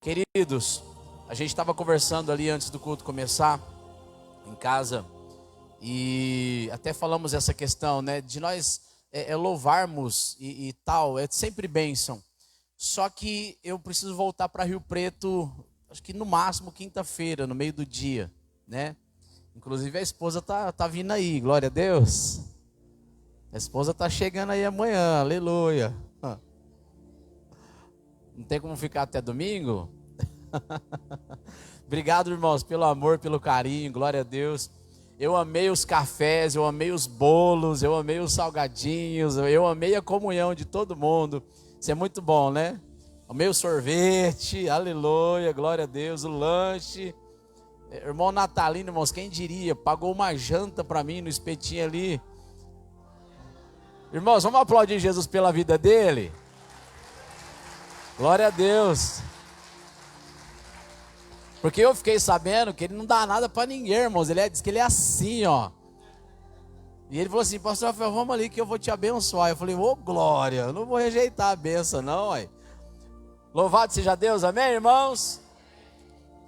Queridos, a gente estava conversando ali antes do culto começar, em casa, e até falamos essa questão, né, de nós louvarmos e tal, é sempre bênção. Só que eu preciso voltar para Rio Preto, acho que no máximo quinta-feira, no meio do dia, né? Inclusive a esposa tá vindo aí, glória a Deus. A esposa tá chegando aí amanhã, aleluia. Não tem como ficar até domingo? Obrigado, irmãos, pelo amor, pelo carinho, glória a Deus. Eu amei os cafés, eu amei os bolos, eu amei os salgadinhos, eu amei a comunhão de todo mundo. Isso é muito bom, né? Amei o sorvete, aleluia, glória a Deus, o lanche. Irmão Natalino, irmãos, quem diria, pagou uma janta para mim no espetinho ali. Irmãos, vamos aplaudir Jesus pela vida dele? Glória a Deus. Porque eu fiquei sabendo que ele não dá nada para ninguém, irmãos. Diz que ele é assim, ó. E ele falou assim: pastor Rafael, vamos ali que eu vou te abençoar. Eu falei: ô glória, eu não vou rejeitar a benção não, ué. Louvado seja Deus, amém, irmãos?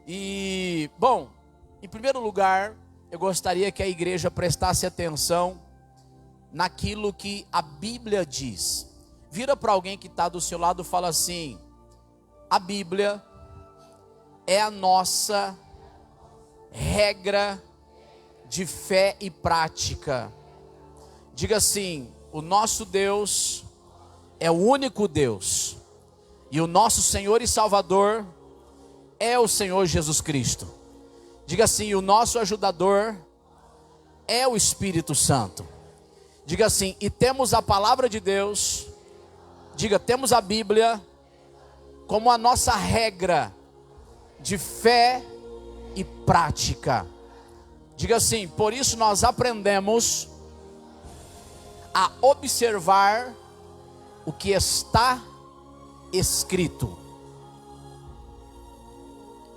E, bom, em primeiro lugar, eu gostaria que a igreja prestasse atenção naquilo que a Bíblia diz. Vira para alguém que está do seu lado e fala assim: a Bíblia é a nossa regra de fé e prática. Diga assim: o nosso Deus é o único Deus, e o nosso Senhor e Salvador é o Senhor Jesus Cristo. Diga assim: o nosso ajudador é o Espírito Santo. Diga assim: e temos a palavra de Deus. Diga: temos a Bíblia como a nossa regra de fé e prática. Diga assim: por isso nós aprendemos a observar o que está escrito.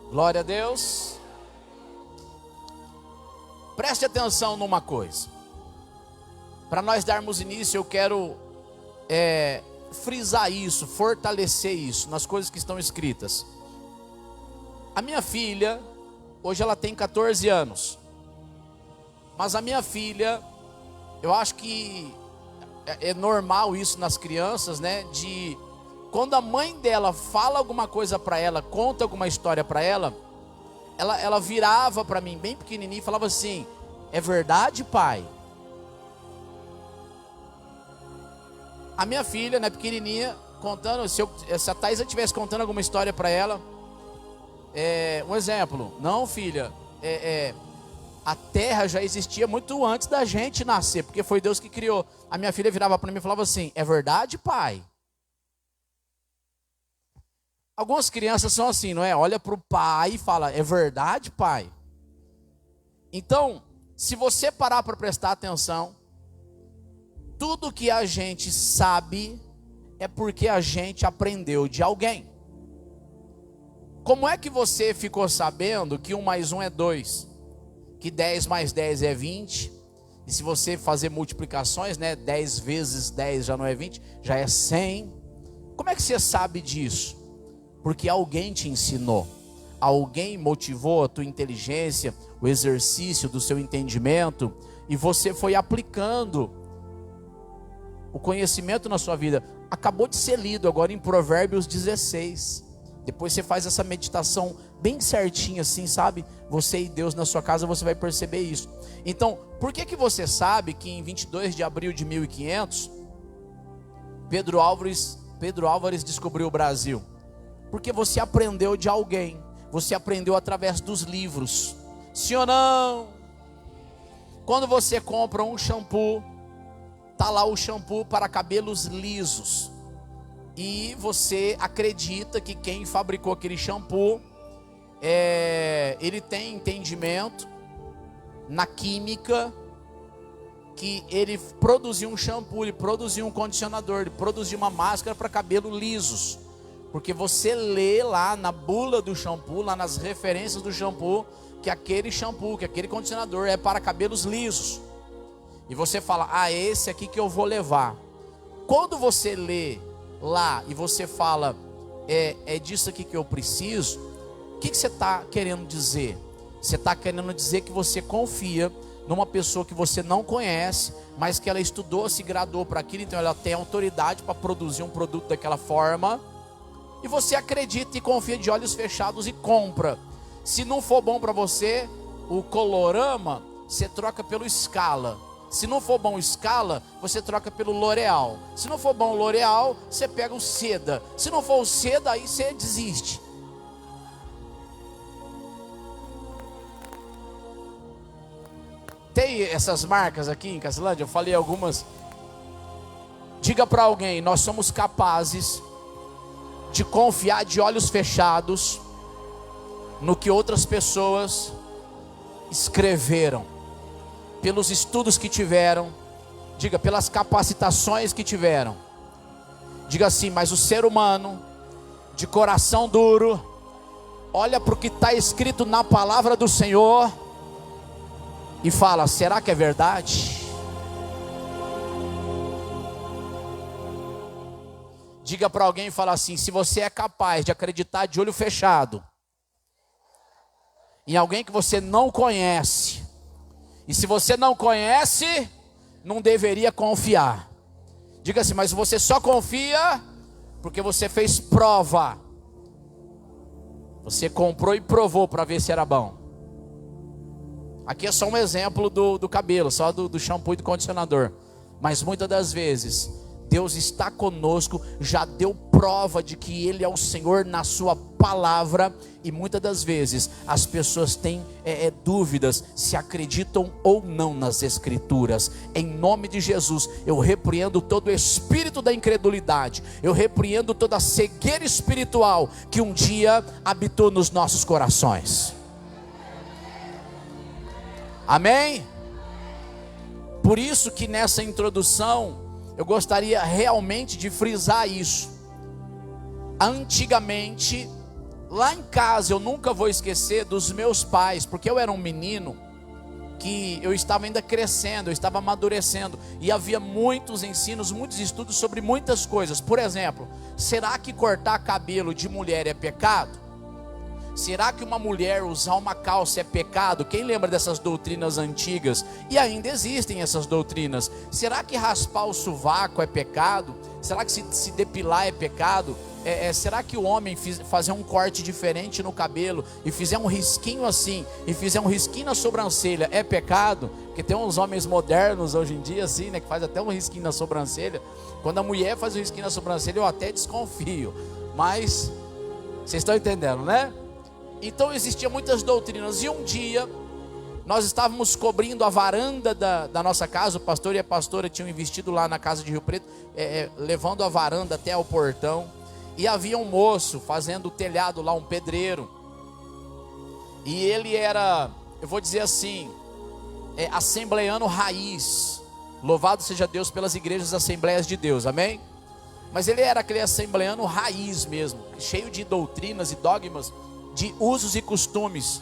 Glória a Deus. Preste atenção numa coisa. Para nós darmos início, eu quero frisar isso, fortalecer isso nas coisas que estão escritas. A minha filha, hoje ela tem 14 anos. Mas a minha filha, eu acho que é normal isso nas crianças, né? De quando a mãe dela fala alguma coisa para ela, conta alguma história para ela, ela virava para mim bem pequenininha e falava assim: é verdade, pai? A minha filha, né, pequenininha, contando, se a Thaisa estivesse contando alguma história para ela, um exemplo: não, filha, a terra já existia muito antes da gente nascer, porque foi Deus que criou. A minha filha virava para mim e falava assim: é verdade, pai? Algumas crianças são assim, não é? Olha para o pai e fala: é verdade, pai? Então, se você parar para prestar atenção, tudo que a gente sabe é porque a gente aprendeu de alguém. Como é que você ficou sabendo que 1 mais 1 é 2? Que 10 mais 10 é 20? E se você fazer multiplicações, né, 10 vezes 10 já não é 20, já é 100. Como é que você sabe disso? Porque alguém te ensinou. Alguém motivou a tua inteligência, o exercício do seu entendimento, e você foi aplicando o conhecimento na sua vida. Acabou de ser lido agora em Provérbios 16. Depois você faz essa meditação bem certinha assim, sabe? Você e Deus na sua casa, você vai perceber isso. Então, por que você sabe que em 22 de abril de 1500, Pedro Álvares descobriu o Brasil? Porque você aprendeu de alguém. Você aprendeu através dos livros. Sim ou não? Quando você compra um shampoo, tá lá o shampoo para cabelos lisos, e você acredita que quem fabricou aquele shampoo, ele tem entendimento na química, que ele produziu um shampoo, ele produziu um condicionador, ele produziu uma máscara para cabelo lisos, porque você lê lá na bula do shampoo, lá nas referências do shampoo, que aquele shampoo, que aquele condicionador é para cabelos lisos. E você fala: ah, esse aqui que eu vou levar. Quando você lê lá e você fala: é disso aqui que eu preciso. O que você está querendo dizer? Você está querendo dizer que você confia numa pessoa que você não conhece, mas que ela estudou, se graduou para aquilo, então ela tem autoridade para produzir um produto daquela forma, e você acredita e confia de olhos fechados e compra. Se não for bom para você, o Colorama, você troca pelo Scala. Se não for bom o Scala, você troca pelo L'Oreal. Se não for bom o L'Oreal, você pega o Seda. Se não for o Seda, aí você desiste. Tem essas marcas aqui em Cacilândia? Eu falei algumas. Diga para alguém: nós somos capazes de confiar de olhos fechados no que outras pessoas escreveram, pelos estudos que tiveram, diga, pelas capacitações que tiveram. Diga assim: mas o ser humano de coração duro olha para o que está escrito na palavra do Senhor e fala: será que é verdade? Diga para alguém e fala assim: se você é capaz de acreditar de olho fechado em alguém que você não conhece, e se você não conhece, não deveria confiar. Diga assim: mas você só confia porque você fez prova. Você comprou e provou para ver se era bom. Aqui é só um exemplo do cabelo, só do shampoo e do condicionador. Mas muitas das vezes Deus está conosco, já deu prova de que Ele é o Senhor na sua palavra. E muitas das vezes as pessoas têm dúvidas se acreditam ou não nas Escrituras. Em nome de Jesus, eu repreendo todo o espírito da incredulidade. Eu repreendo toda a cegueira espiritual que um dia habitou nos nossos corações. Amém? Por isso que nessa introdução eu gostaria realmente de frisar isso. Antigamente, lá em casa, eu nunca vou esquecer dos meus pais, porque eu era um menino que eu estava ainda crescendo, eu estava amadurecendo, e havia muitos ensinos, muitos estudos sobre muitas coisas. Por exemplo, será que cortar cabelo de mulher é pecado? Será que uma mulher usar uma calça é pecado? Quem lembra dessas doutrinas antigas? E ainda existem essas doutrinas. Será que raspar o sovaco é pecado? Será que se depilar é pecado? Será que o homem fazer um corte diferente no cabelo e fizer um risquinho assim, e fizer um risquinho na sobrancelha, é pecado? Porque tem uns homens modernos hoje em dia assim, né, que faz até um risquinho na sobrancelha. Quando a mulher faz um risquinho na sobrancelha, eu até desconfio. Mas vocês estão entendendo, né? Então existiam muitas doutrinas. E um dia nós estávamos cobrindo a varanda da nossa casa. O pastor e a pastora tinham investido lá na casa de Rio Preto, levando a varanda até o portão. E havia um moço fazendo o telhado lá, um pedreiro. E ele era, eu vou dizer assim, assembleiano raiz. Louvado seja Deus pelas igrejas Assembleias de Deus, amém? Mas ele era aquele assembleiano raiz mesmo, cheio de doutrinas e dogmas, de usos e costumes.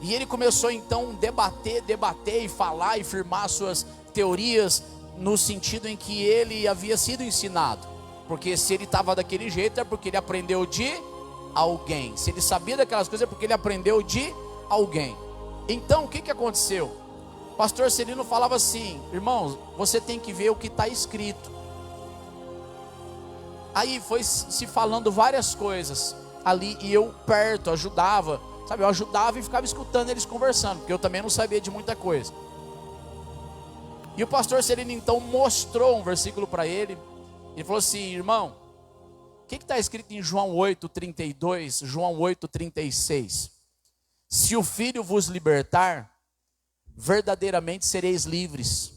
E ele começou então a debater e falar e firmar suas teorias, no sentido em que ele havia sido ensinado. Porque se ele estava daquele jeito é porque ele aprendeu de alguém. Se ele sabia daquelas coisas é porque ele aprendeu de alguém. Então o que aconteceu? O pastor Celino falava assim: irmãos, você tem que ver o que está escrito. Aí foi se falando várias coisas ali, e eu perto, ajudava, sabe, eu ajudava e ficava escutando eles conversando, porque eu também não sabia de muita coisa. E o pastor Celino então mostrou um versículo para ele. Ele falou assim: irmão, o que está escrito em João 8:32, João 8:36? Se o Filho vos libertar, verdadeiramente sereis livres,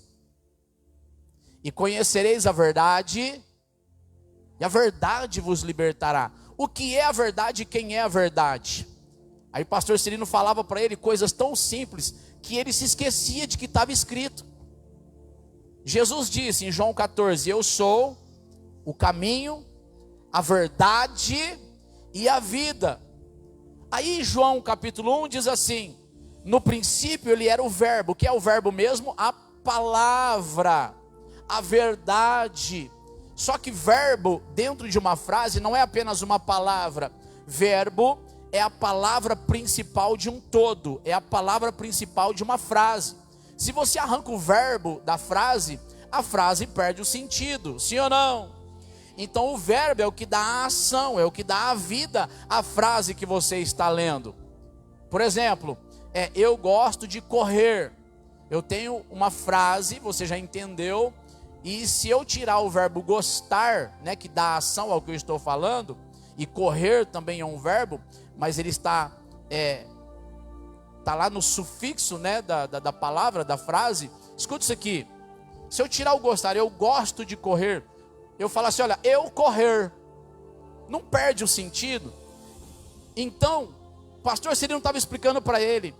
e conhecereis a verdade, e a verdade vos libertará. O que é a verdade e quem é a verdade? Aí o pastor Celino falava para ele coisas tão simples que ele se esquecia de que estava escrito. Jesus disse em João 14: eu sou o caminho, a verdade e a vida. Aí João capítulo 1 diz assim: no princípio ele era o verbo. O que é o verbo mesmo? A palavra, a verdade. Só que verbo dentro de uma frase não é apenas uma palavra. Verbo é a palavra principal de um todo, é a palavra principal de uma frase. Se você arranca o verbo da frase, a frase perde o sentido, sim ou não? Então o verbo é o que dá a ação, é o que dá a vida à frase que você está lendo. Por exemplo, eu gosto de correr. Eu tenho uma frase, você já entendeu, e se eu tirar o verbo gostar, né, que dá ação ao que eu estou falando, e correr também é um verbo, mas ele está lá no sufixo, né, da palavra, da frase. Escuta isso aqui. Se eu tirar o gostar, eu gosto de correr, eu falo assim, olha, eu correr, não perde o sentido? Então, o pastor Cirino estava explicando para ele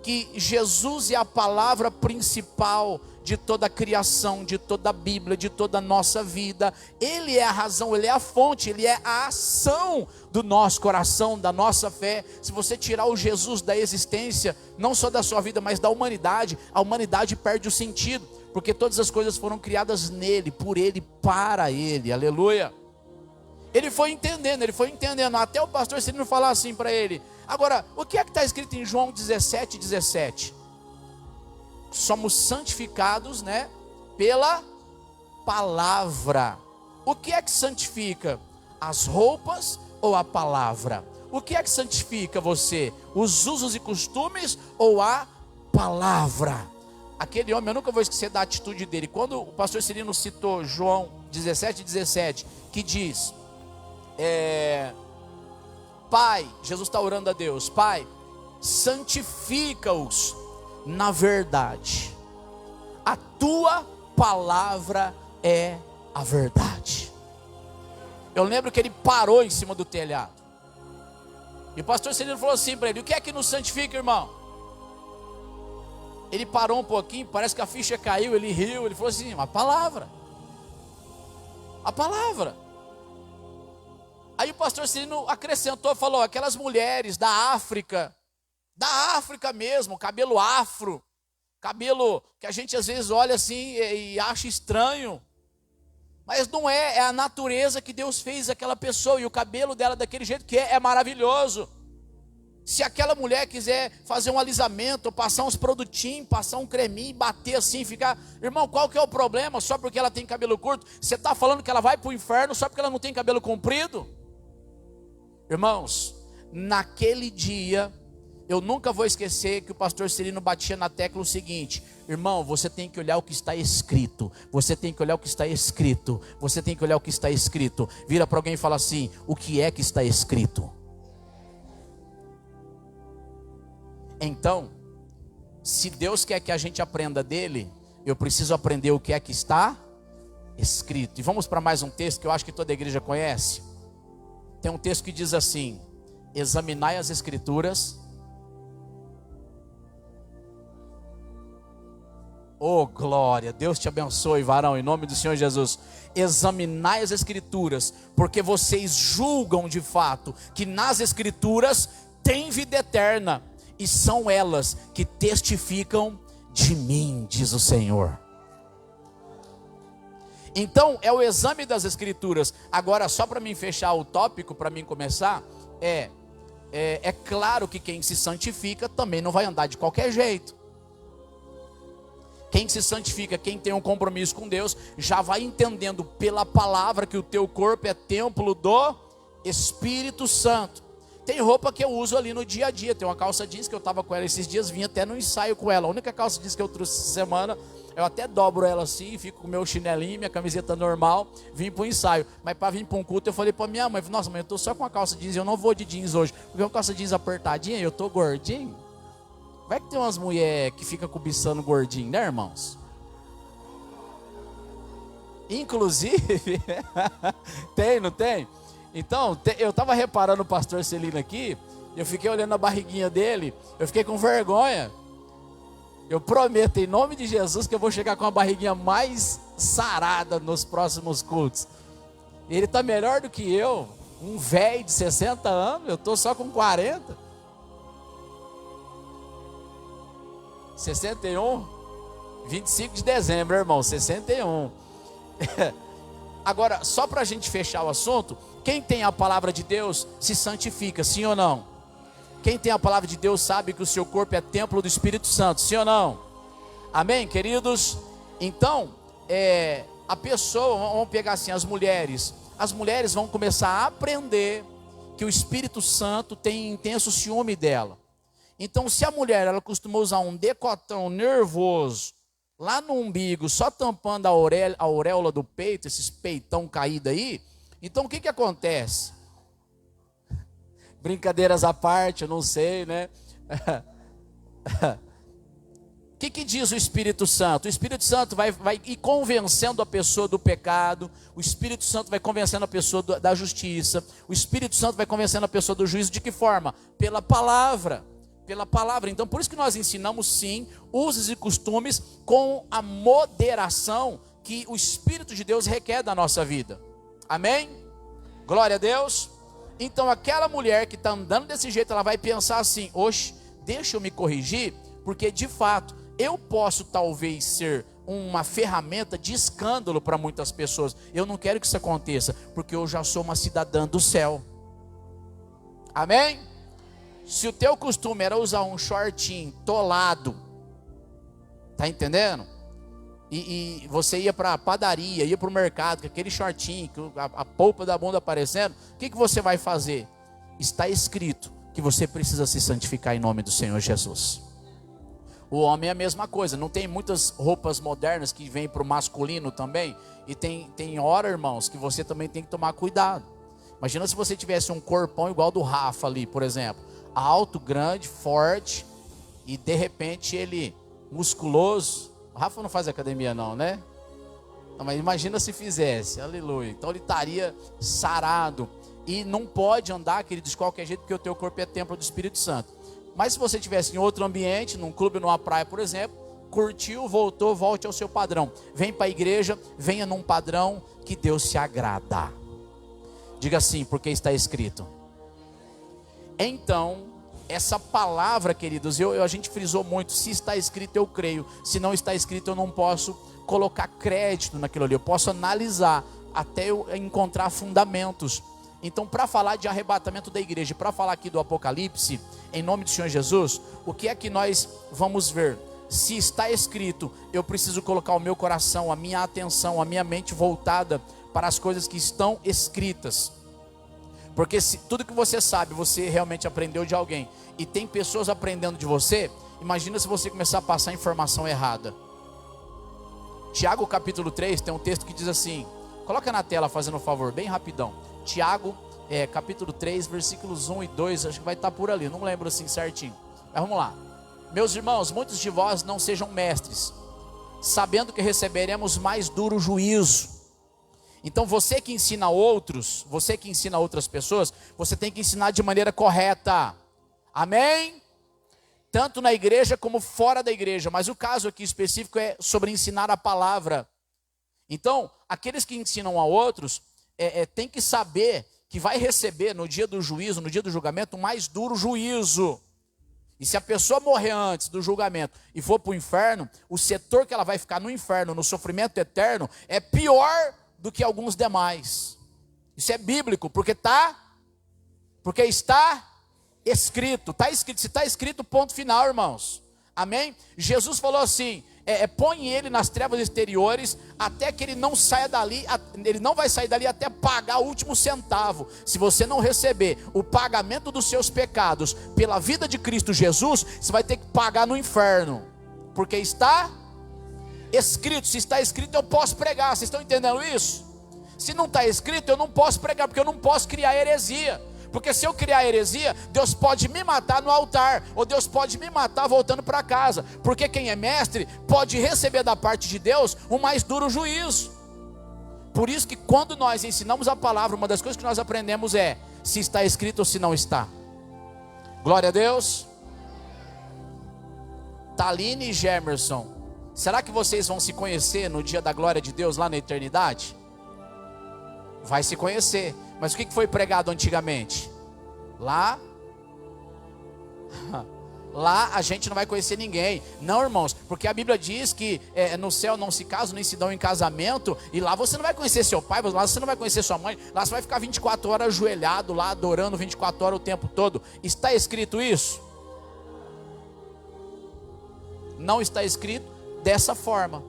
que Jesus é a palavra principal de toda a criação, de toda a Bíblia, de toda a nossa vida. Ele é a razão, ele é a fonte, ele é a ação do nosso coração, da nossa fé. Se você tirar o Jesus da existência, não só da sua vida, mas da humanidade, a humanidade perde o sentido, porque todas as coisas foram criadas nele, por ele, para ele. Aleluia. Ele foi entendendo, até o pastor Cirino falar assim para ele. Agora, o que é que está escrito em João 17:17? Somos santificados, né, pela palavra. O que é que santifica? As roupas ou a palavra? O que é que santifica você? Os usos e costumes ou a palavra? Aquele homem, eu nunca vou esquecer da atitude dele. Quando o pastor Cirino citou João 17:17, que diz... Pai, Jesus está orando a Deus, Pai, santifica-os na verdade, a tua palavra é a verdade. Eu lembro que ele parou em cima do telhado, e o pastor Celino falou assim para ele, o que é que nos santifica, irmão? Ele parou um pouquinho, parece que a ficha caiu, ele riu, ele falou assim, a palavra. Aí o pastor Cirino acrescentou, falou, aquelas mulheres da África mesmo, cabelo afro, cabelo que a gente às vezes olha assim e acha estranho, mas não é a natureza que Deus fez aquela pessoa, e o cabelo dela daquele jeito que é maravilhoso. Se aquela mulher quiser fazer um alisamento, passar uns produtinhos, passar um creminho, bater assim, ficar... Irmão, qual que é o problema? Só porque ela tem cabelo curto? Você está falando que ela vai para o inferno só porque ela não tem cabelo comprido? Irmãos, naquele dia, eu nunca vou esquecer que o pastor Cirino batia na tecla o seguinte: irmão, você tem que olhar o que está escrito, você tem que olhar o que está escrito, você tem que olhar o que está escrito. Vira para alguém e fala assim, o que é que está escrito? Então, se Deus quer que a gente aprenda dele, eu preciso aprender o que é que está escrito. E vamos para mais um texto que eu acho que toda a igreja conhece. Tem um texto que diz assim, examinai as escrituras. Oh glória, Deus te abençoe, varão, em nome do Senhor Jesus. Examinai as escrituras, porque vocês julgam de fato que nas escrituras tem vida eterna, e são elas que testificam de mim, diz o Senhor. Então é o exame das escrituras. Agora, só para mim fechar o tópico, para mim começar, é claro que quem se santifica também não vai andar de qualquer jeito. Quem se santifica, quem tem um compromisso com Deus, já vai entendendo pela palavra que o teu corpo é templo do Espírito Santo. Tem roupa que eu uso ali no dia a dia. Tem uma calça jeans que eu estava com ela esses dias, vim até no ensaio com ela. A única calça jeans que eu trouxe essa semana, eu até dobro ela assim, fico com o meu chinelinho, minha camiseta normal, vim para o ensaio. Mas para vir para um culto, eu falei para minha mãe, nossa mãe, eu estou só com uma calça jeans, eu não vou de jeans hoje, porque uma calça jeans apertadinha, eu estou gordinho. Vai que tem umas mulheres que ficam cobiçando gordinho, né, irmãos? Inclusive, tem, não tem? Então, eu estava reparando o pastor Celino aqui, eu fiquei olhando a barriguinha dele, eu fiquei com vergonha. Eu prometo, em nome de Jesus, que eu vou chegar com a barriguinha mais sarada nos próximos cultos. Ele está melhor do que eu, um velho de 60 anos, eu estou só com 40. 61, 25 de dezembro, irmão, 61. Agora, só para a gente fechar o assunto, quem tem a palavra de Deus se santifica, sim ou não? Quem tem a palavra de Deus sabe que o seu corpo é templo do Espírito Santo, sim ou não? Amém, queridos? Então, a pessoa, vamos pegar assim, as mulheres vão começar a aprender que o Espírito Santo tem intenso ciúme dela. Então, se a mulher, ela costuma usar um decotão nervoso, lá no umbigo, só tampando a auréola do peito, esses peitão caído aí, então o que acontece? Brincadeiras à parte, eu não sei, né? O que diz o Espírito Santo? O Espírito Santo vai ir convencendo a pessoa do pecado, o Espírito Santo vai convencendo a pessoa da justiça, o Espírito Santo vai convencendo a pessoa do juízo. De que forma? Pela palavra. Pela palavra. Então, por isso que nós ensinamos, sim, usos e costumes com a moderação que o Espírito de Deus requer da nossa vida. Amém? Glória a Deus. Então, aquela mulher que está andando desse jeito, ela vai pensar assim: oxe, deixa eu me corrigir, porque de fato eu posso talvez ser uma ferramenta de escândalo para muitas pessoas. Eu não quero que isso aconteça, porque eu já sou uma cidadã do céu. Amém? Se o teu costume era usar um shortinho tolado, tá entendendo? E você ia para a padaria, ia para o mercado, com aquele shortinho, com a polpa da bunda aparecendo, o que você vai fazer? Está escrito que você precisa se santificar em nome do Senhor Jesus. O homem é a mesma coisa. Não tem muitas roupas modernas que vêm para o masculino também? E tem hora, irmãos, que você também tem que tomar cuidado. Imagina se você tivesse um corpão igual do Rafa ali, por exemplo. Alto, grande, forte, e de repente ele musculoso. O Rafa não faz academia não, né? Não, mas imagina se fizesse, aleluia. Então ele estaria sarado. E não pode andar, querido, de qualquer jeito, porque o teu corpo é templo do Espírito Santo. Mas se você estivesse em outro ambiente, num clube, numa praia, por exemplo, curtiu, voltou, volte ao seu padrão. Vem para a igreja, venha num padrão que Deus se agrada. Diga assim, porque está escrito. Então, essa palavra, queridos, a gente frisou muito: se está escrito eu creio, se não está escrito eu não posso colocar crédito naquilo ali, eu posso analisar até eu encontrar fundamentos. Então, para falar de arrebatamento da igreja, para falar aqui do Apocalipse, em nome do Senhor Jesus, o que é que nós vamos ver? Se está escrito, eu preciso colocar o meu coração, a minha atenção, a minha mente voltada para as coisas que estão escritas. Porque se tudo que você sabe, você realmente aprendeu de alguém, e tem pessoas aprendendo de você, imagina se você começar a passar informação errada. Tiago capítulo 3 tem um texto que diz assim, coloca na tela fazendo um favor, bem rapidão. Tiago capítulo 3, versículos 1 e 2, acho que vai estar por ali, não lembro assim certinho. Mas vamos lá. Meus irmãos, muitos de vós não sejam mestres, sabendo que receberemos mais duro juízo. Então você que ensina outros, você que ensina outras pessoas, você tem que ensinar de maneira correta. Amém? Tanto na igreja como fora da igreja. Mas o caso aqui específico é sobre ensinar a palavra. Então, aqueles que ensinam a outros, tem que saber que vai receber no dia do juízo, no dia do julgamento, o mais duro juízo. E se a pessoa morrer antes do julgamento e for para o inferno, o setor que ela vai ficar no inferno, no sofrimento eterno, é pior do que alguns demais. Isso é bíblico, porque está escrito. Está escrito. Se está escrito, ponto final, irmãos. Amém? Jesus falou assim, põe ele nas trevas exteriores, até que ele não saia dali, ele não vai sair dali até pagar o último centavo. Se você não receber o pagamento dos seus pecados pela vida de Cristo Jesus, você vai ter que pagar no inferno, porque está escrito. Se está escrito, eu posso pregar. Vocês estão entendendo isso? Se não está escrito, eu não posso pregar, porque eu não posso criar heresia. Porque se eu criar heresia, Deus pode me matar no altar, ou Deus pode me matar voltando para casa. Porque quem é mestre pode receber da parte de Deus o mais duro juízo. Por isso que quando nós ensinamos a palavra, uma das coisas que nós aprendemos é se está escrito ou se não está. Glória a Deus. Taline e Gemerson, será que vocês vão se conhecer no dia da glória de Deus lá na eternidade? Vai se conhecer. Mas o que foi pregado antigamente? Lá Lá a gente não vai conhecer ninguém. Não, irmãos, porque a Bíblia diz que no céu não se casam, nem se dão em casamento. E lá você não vai conhecer seu pai, lá você não vai conhecer sua mãe. Lá você vai ficar 24 horas ajoelhado lá, adorando 24 horas o tempo todo. Está escrito isso? Não está escrito dessa forma.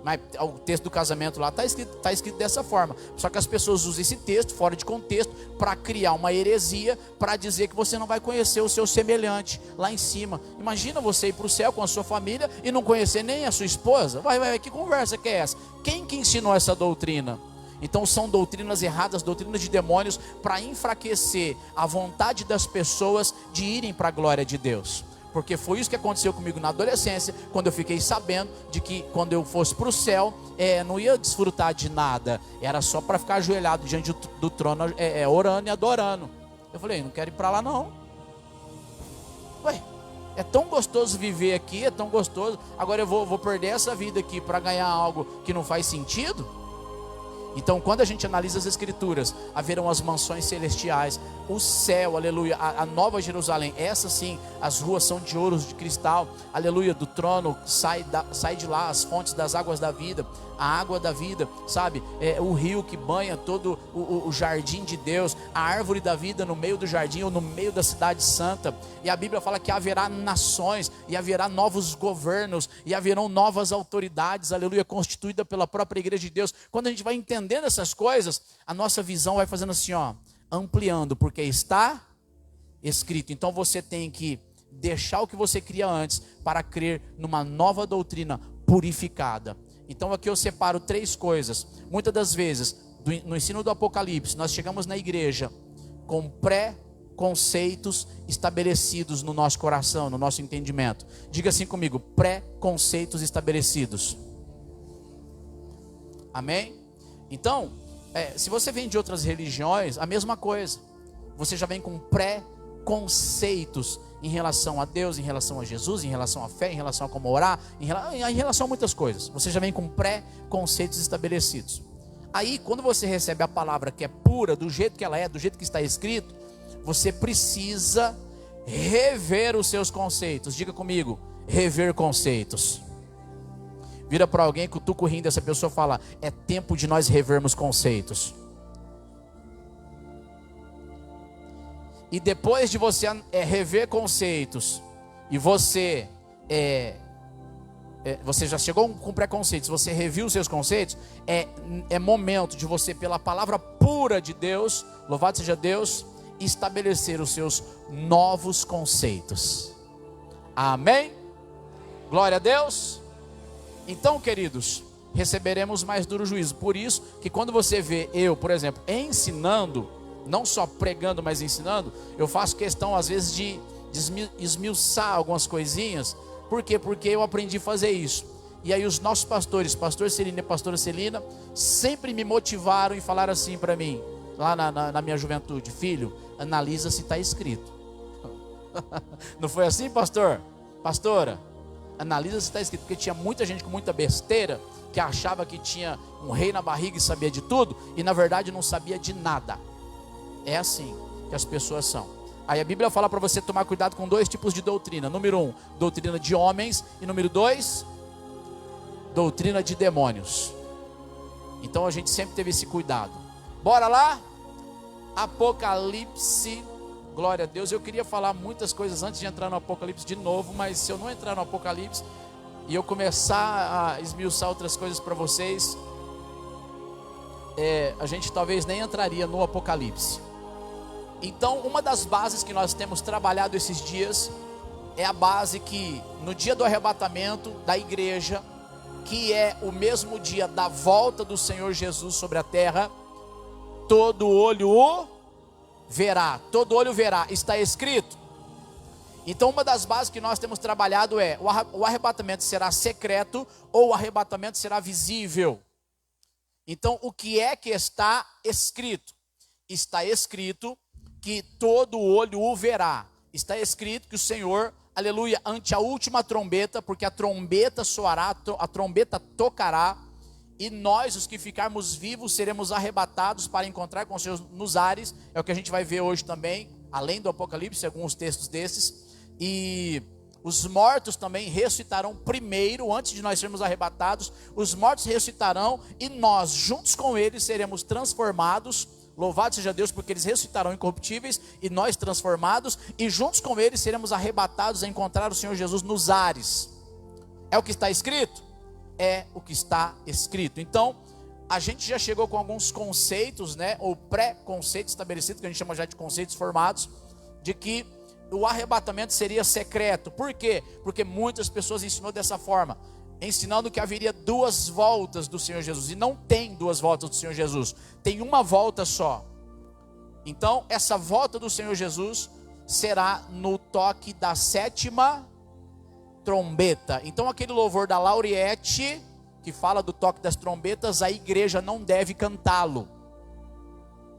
Mas o texto do casamento lá está escrito dessa forma. Só que as pessoas usam esse texto fora de contexto para criar uma heresia, para dizer que você não vai conhecer o seu semelhante lá em cima. Imagina você ir para o céu com a sua família e não conhecer nem a sua esposa. Vai, que conversa que é essa? Quem que ensinou essa doutrina? Então são doutrinas erradas, doutrinas de demônios, para enfraquecer a vontade das pessoas de irem para a glória de Deus. Porque foi isso que aconteceu comigo na adolescência, quando eu fiquei sabendo de que quando eu fosse para o céu, não ia desfrutar de nada, era só para ficar ajoelhado diante do trono, orando e adorando. Eu falei, não quero ir para lá não. Ué, é tão gostoso viver aqui, é tão gostoso, agora eu vou perder essa vida aqui para ganhar algo que não faz sentido? Então, quando a gente analisa as Escrituras, haverão as mansões celestiais, o céu, aleluia, a nova Jerusalém, essa sim, as ruas são de ouro, de cristal, aleluia, do trono, sai de lá as fontes das águas da vida, a água da vida, sabe, o rio que banha todo o jardim de Deus, a árvore da vida no meio do jardim, ou no meio da cidade santa, e a Bíblia fala que haverá nações, e haverá novos governos, e haverão novas autoridades, aleluia, constituída pela própria igreja de Deus. Quando a gente vai entendendo essas coisas, a nossa visão vai fazendo assim, ó, ampliando, porque está escrito. Então você tem que deixar o que você cria antes para crer numa nova doutrina purificada. Então aqui eu separo 3 coisas. Muitas das vezes, no ensino do Apocalipse, nós chegamos na igreja com pré-conceitos estabelecidos no nosso coração, no nosso entendimento. Diga assim comigo, pré-conceitos estabelecidos. Amém? Então, se você vem de outras religiões, a mesma coisa. Você já vem com pré-conceitos em relação a Deus, em relação a Jesus, em relação à fé, em relação a como orar, em relação a muitas coisas. Você já vem com pré-conceitos estabelecidos. Aí, quando você recebe a palavra que é pura, do jeito que ela é, do jeito que está escrito, você precisa rever os seus conceitos. Diga comigo, rever conceitos. Vira para alguém, cutuca o rim dessa pessoa e fala, é tempo de nós revermos conceitos. E depois de você rever conceitos, e você já chegou com preconceitos, você reviu os seus conceitos, é momento de você, pela palavra pura de Deus, louvado seja Deus, estabelecer os seus novos conceitos. Amém? Glória a Deus. Então, queridos, receberemos mais duro juízo. Por isso que quando você vê eu, por exemplo, ensinando, não só pregando, mas ensinando, eu faço questão às vezes de esmiuçar algumas coisinhas. Por quê? Porque eu aprendi a fazer isso. E aí os nossos pastores, pastor Celina e pastora Celina, sempre me motivaram e falaram assim para mim, lá na minha juventude, filho, analisa se está escrito. Não foi assim, pastor? Pastora? Analisa se está escrito, porque tinha muita gente com muita besteira, que achava que tinha um rei na barriga e sabia de tudo, e na verdade não sabia de nada. É assim que as pessoas são. Aí a Bíblia fala para você tomar cuidado com 2 tipos de doutrina. Número 1, doutrina de homens, e número 2, doutrina de demônios. Então a gente sempre teve esse cuidado. Bora lá? Apocalipse. Glória a Deus. Eu queria falar muitas coisas antes de entrar no Apocalipse de novo, mas se eu não entrar no Apocalipse e eu começar a esmiuçar outras coisas para vocês, a gente talvez nem entraria no Apocalipse. Então, uma das bases que nós temos trabalhado esses dias é a base que no dia do arrebatamento da igreja, que é o mesmo dia da volta do Senhor Jesus sobre a terra, todo olho o verá, todo olho verá, está escrito. Então uma das bases que nós temos trabalhado é, o arrebatamento será secreto ou o arrebatamento será visível. Então o que é que está escrito? Está escrito que todo olho o verá. Está escrito que o Senhor, aleluia, ante a última trombeta, porque a trombeta soará, a trombeta tocará, e nós, os que ficarmos vivos, seremos arrebatados para encontrar com os seus nos ares. É o que a gente vai ver hoje também, além do Apocalipse, alguns textos desses. E Os mortos também ressuscitarão primeiro, antes de nós sermos arrebatados. Os mortos ressuscitarão e nós, juntos com eles, seremos transformados. Louvado seja Deus, porque eles ressuscitarão incorruptíveis e nós transformados. E juntos com eles seremos arrebatados a encontrar o Senhor Jesus nos ares. É o que está escrito? É o que está escrito. Então, a gente já chegou com alguns conceitos, né? Ou pré-conceitos estabelecidos, que a gente chama já de conceitos formados, de que o arrebatamento seria secreto. Por quê? Porque muitas pessoas ensinou dessa forma, ensinando que haveria duas voltas do Senhor Jesus. E não tem duas voltas do Senhor Jesus, tem uma volta só. Então essa volta do Senhor Jesus será no toque da 7ª trombeta. Então aquele louvor da Lauriette, que fala do toque das trombetas, a igreja não deve cantá-lo.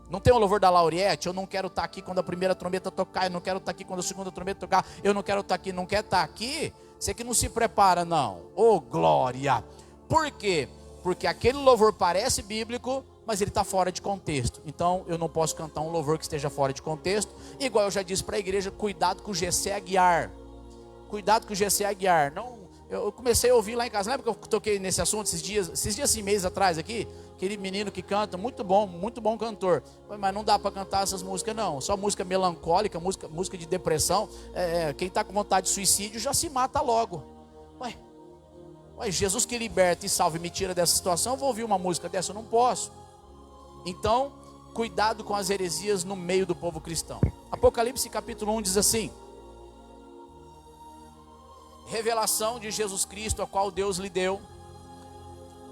Não tem o louvor da Lauriette, eu não quero estar aqui quando a primeira trombeta tocar, eu não quero estar aqui quando a segunda trombeta tocar, eu não quero estar aqui, não quer estar aqui, você que não se prepara não, oh glória. Por quê? Porque aquele louvor parece bíblico, mas ele está fora de contexto. Então eu não posso cantar um louvor que esteja fora de contexto. Igual eu já disse para a igreja, cuidado com o GC Aguiar. Cuidado com o GC Aguiar. Não, eu comecei a ouvir lá em casa, lembra que eu toquei nesse assunto esses dias assim, meses atrás aqui? Aquele menino que canta, muito bom cantor, mas não dá para cantar essas músicas não, só música melancólica, música de depressão. Quem está com vontade de suicídio já se mata logo. Ué, Jesus que liberta e salva e me tira dessa situação, eu vou ouvir uma música dessa? Eu não posso. Então, cuidado com as heresias no meio do povo cristão. Apocalipse capítulo 1 diz assim: revelação de Jesus Cristo, a qual Deus lhe deu,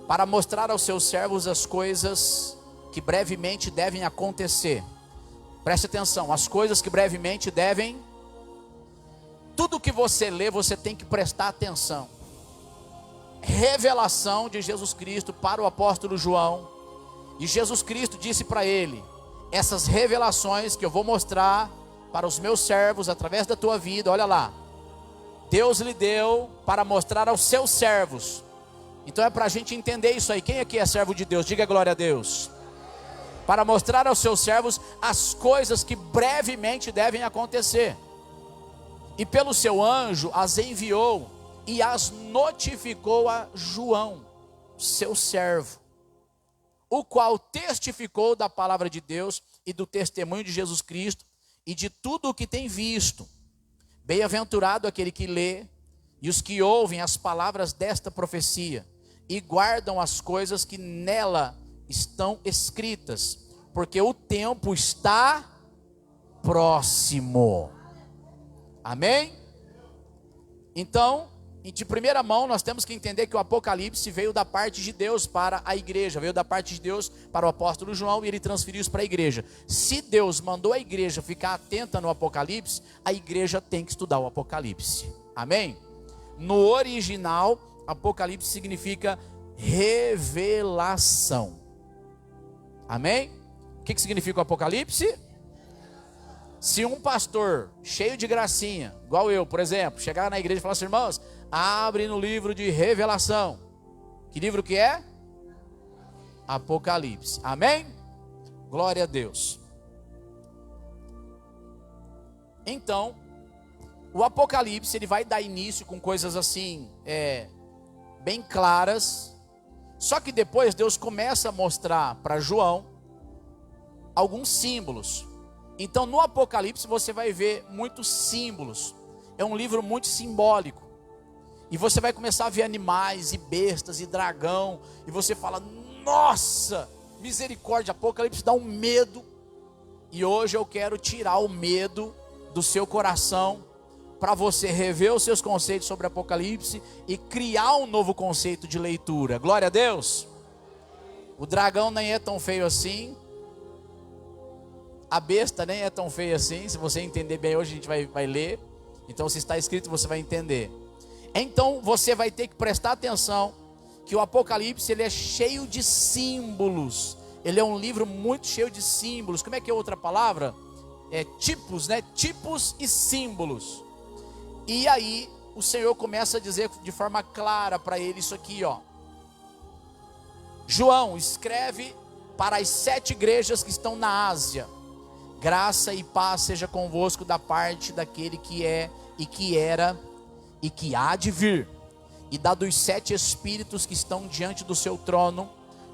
para mostrar aos seus servos as coisas que brevemente devem acontecer. Preste atenção, as coisas que brevemente devem. Tudo que você lê, você tem que prestar atenção. Revelação de Jesus Cristo para o apóstolo João. E Jesus Cristo disse para ele: essas revelações que eu vou mostrar para os meus servos através da tua vida, olha lá, Deus lhe deu para mostrar aos seus servos. Então é para a gente entender isso aí. Quem aqui é servo de Deus? Diga glória a Deus. Para mostrar aos seus servos as coisas que brevemente devem acontecer. E pelo seu anjo as enviou e as notificou a João, seu servo, o qual testificou da palavra de Deus e do testemunho de Jesus Cristo e de tudo o que tem visto. Bem-aventurado aquele que lê e os que ouvem as palavras desta profecia e guardam as coisas que nela estão escritas, porque o tempo está próximo. Amém? Então, de primeira mão, nós temos que entender que o Apocalipse veio da parte de Deus para a igreja, veio da parte de Deus para o apóstolo João e ele transferiu isso para a igreja. Se Deus mandou a igreja ficar atenta no Apocalipse, a igreja tem que estudar o Apocalipse. Amém? No original, Apocalipse significa revelação. Amém? O que significa o Apocalipse? Se um pastor cheio de gracinha, igual eu, por exemplo, chegar na igreja e falar assim: irmãos, abre no livro de Revelação. Que livro que é? Apocalipse. Amém? Glória a Deus. Então, o Apocalipse, ele vai dar início com coisas assim, bem claras. Só que depois Deus começa a mostrar para João alguns símbolos. Então no Apocalipse você vai ver muitos símbolos. É um livro muito simbólico. E você vai começar a ver animais e bestas e dragão. E você fala: nossa, misericórdia, Apocalipse dá um medo. E hoje eu quero tirar o medo do seu coração, para você rever os seus conceitos sobre Apocalipse e criar um novo conceito de leitura. Glória a Deus. O dragão nem é tão feio assim. A besta nem é tão feia assim. Se você entender bem hoje, a gente vai ler. Então se está escrito, você vai entender. Então você vai ter que prestar atenção que o Apocalipse, ele é cheio de símbolos. Ele é um livro muito cheio de símbolos. Como é que é outra palavra? Tipos, né? Tipos e símbolos. E aí o Senhor começa a dizer de forma clara para ele isso aqui, ó. João, escreve para as 7 igrejas que estão na Ásia: graça e paz seja convosco da parte daquele que é e que era e que há de vir, e da dos 7 espíritos que estão diante do seu trono,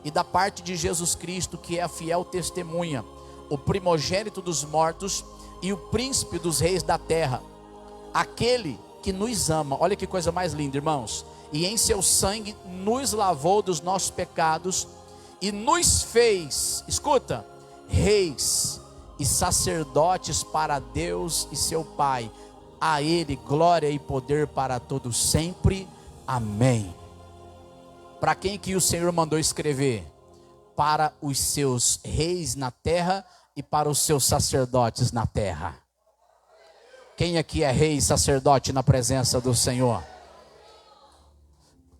e da parte de Jesus Cristo, que é a fiel testemunha, o primogênito dos mortos e o príncipe dos reis da terra, aquele que nos ama. Olha que coisa mais linda, irmãos. E em seu sangue nos lavou dos nossos pecados e nos fez, escuta, reis e sacerdotes para Deus e seu Pai. A ele glória e poder para todos sempre. Amém. Para quem que o Senhor mandou escrever? Para os seus reis na terra e para os seus sacerdotes na terra. Quem aqui é rei e sacerdote na presença do Senhor?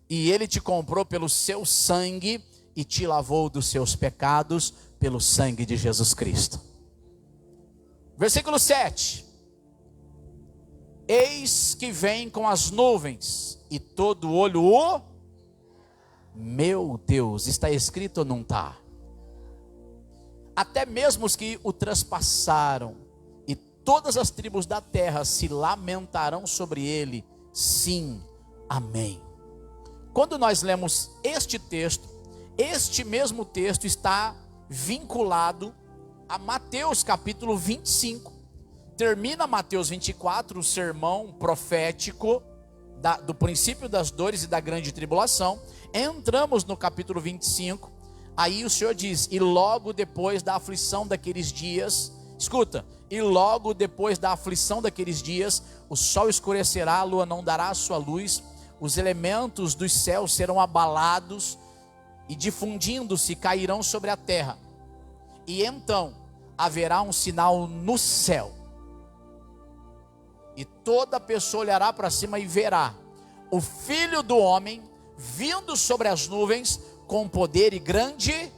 E ele te comprou pelo seu sangue e te lavou dos seus pecados pelo sangue de Jesus Cristo. Versículo 7. Eis que vem com as nuvens e todo olho o... Meu Deus, está escrito ou não está? Até mesmo os que o traspassaram, e todas as tribos da terra se lamentarão sobre ele. Sim, amém. Quando nós lemos este texto, este mesmo texto está vinculado a Mateus capítulo 25. Termina Mateus 24, o sermão profético do princípio das dores e da grande tribulação. Entramos no capítulo 25, aí o Senhor diz: e logo depois da aflição daqueles dias, escuta, e logo depois da aflição daqueles dias, o sol escurecerá, a lua não dará a sua luz, os elementos dos céus serão abalados, e difundindo-se cairão sobre a terra, e então haverá um sinal no céu, e toda pessoa olhará para cima e verá o Filho do Homem vindo sobre as nuvens com poder e grande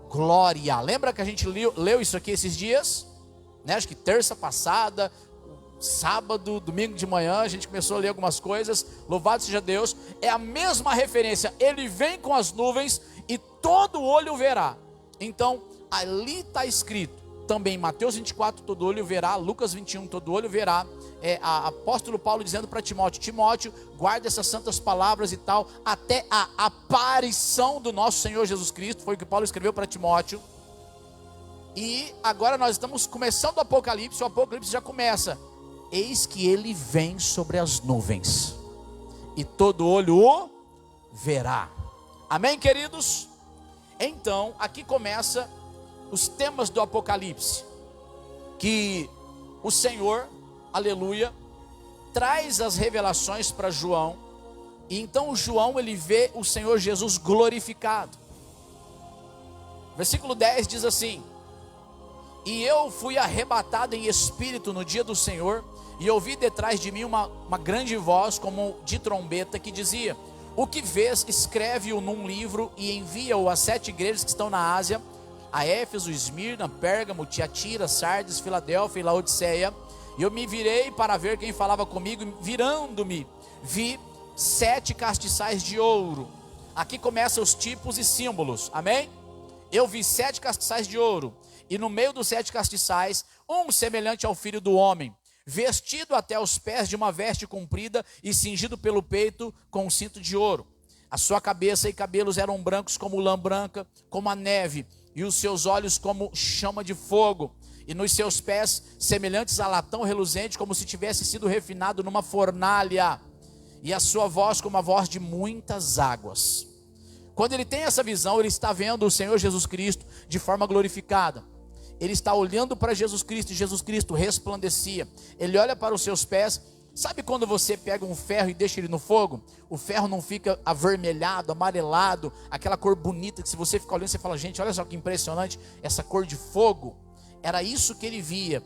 glória. Lembra que a gente leu isso aqui esses dias? Né? Acho que terça passada, sábado, domingo de manhã, a gente começou a ler algumas coisas. Louvado seja Deus. É a mesma referência. Ele vem com as nuvens e todo olho verá. Então, ali está escrito também em Mateus 24, todo olho verá. Lucas 21, todo olho verá. Apóstolo Paulo dizendo para Timóteo: Timóteo, guarda essas santas palavras e tal, até a aparição do nosso Senhor Jesus Cristo. Foi o que Paulo escreveu para Timóteo. E agora nós estamos começando o Apocalipse já começa: eis que ele vem sobre as nuvens, e todo olho o verá. Amém, queridos? Então, aqui começa os temas do Apocalipse, que o Senhor, aleluia, traz as revelações para João. E então João, ele vê o Senhor Jesus glorificado. Versículo 10 diz assim: e eu fui arrebatado em espírito no dia do Senhor, e ouvi detrás de mim uma grande voz como de trombeta, que dizia: o que vês, escreve-o num livro e envia-o às 7 igrejas que estão na Ásia, a Éfeso, Esmirna, Pérgamo, Tiatira, Sardes, Filadélfia e Laodiceia. E eu me virei para ver quem falava comigo, e virando-me, vi 7 castiçais de ouro. Aqui começam os tipos e símbolos, amém? Eu vi 7 castiçais de ouro, e no meio dos 7 castiçais, um semelhante ao Filho do Homem, vestido até os pés de uma veste comprida e cingido pelo peito com um cinto de ouro. A sua cabeça e cabelos eram brancos como lã branca, como a neve, e os seus olhos como chama de fogo. E nos seus pés, semelhantes a latão reluzente, como se tivesse sido refinado numa fornalha. E a sua voz como a voz de muitas águas. Quando ele tem essa visão, ele está vendo o Senhor Jesus Cristo de forma glorificada. Ele está olhando para Jesus Cristo, e Jesus Cristo resplandecia. Ele olha para os seus pés. Sabe quando você pega um ferro e deixa ele no fogo? O ferro não fica avermelhado, amarelado, aquela cor bonita que se você ficar olhando, você fala: gente, olha só que impressionante essa cor de fogo. Era isso que ele via.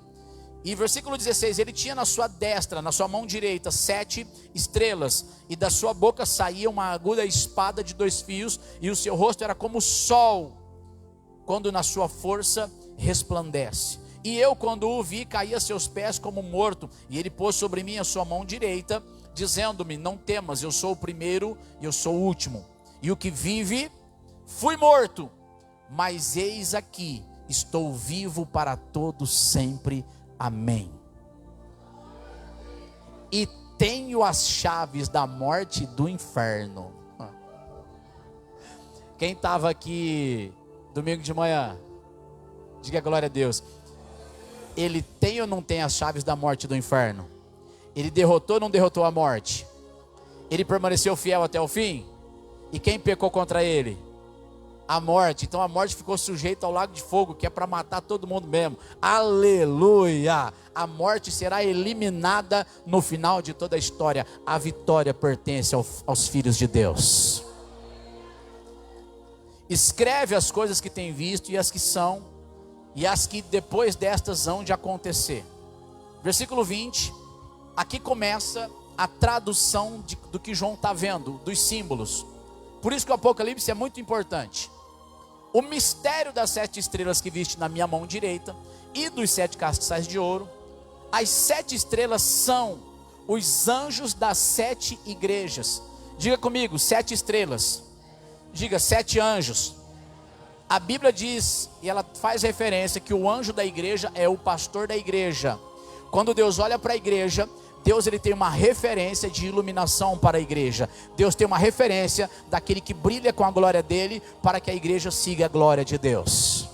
E versículo 16: ele tinha na sua destra, na sua mão direita, 7 estrelas, e da sua boca saía uma aguda espada de 2 fios, e o seu rosto era como o sol, quando na sua força resplandece. E eu, quando o vi, caí a seus pés como morto, e ele pôs sobre mim a sua mão direita, dizendo-me: não temas, eu sou o primeiro e eu sou o último, e o que vive. Fui morto, mas eis aqui, estou vivo para todo sempre. Amém. E tenho as chaves da morte e do inferno. Quem estava aqui domingo de manhã, diga glória a Deus. Ele tem ou não tem as chaves da morte e do inferno? Ele derrotou ou não derrotou a morte? Ele permaneceu fiel até o fim? E quem pecou contra ele? A morte. Então a morte ficou sujeita ao lago de fogo, que é para matar todo mundo mesmo. Aleluia! A morte será eliminada no final de toda a história. A vitória pertence aos filhos de Deus. Escreve as coisas que tem visto e as que são, e as que depois destas hão de acontecer. Versículo 20. Aqui começa a tradução do que João está vendo, dos símbolos. Por isso que o Apocalipse é muito importante. O mistério das 7 estrelas que viste na minha mão direita e dos 7 castiçais de ouro. As 7 estrelas são os anjos das 7 igrejas. Diga comigo, 7 estrelas. Diga, 7 anjos. A Bíblia diz, e ela faz referência, que o anjo da igreja é o pastor da igreja. Quando Deus olha para a igreja, Deus ele tem uma referência de iluminação para a igreja. Deus tem uma referência daquele que brilha com a glória dele, para que a igreja siga a glória de Deus.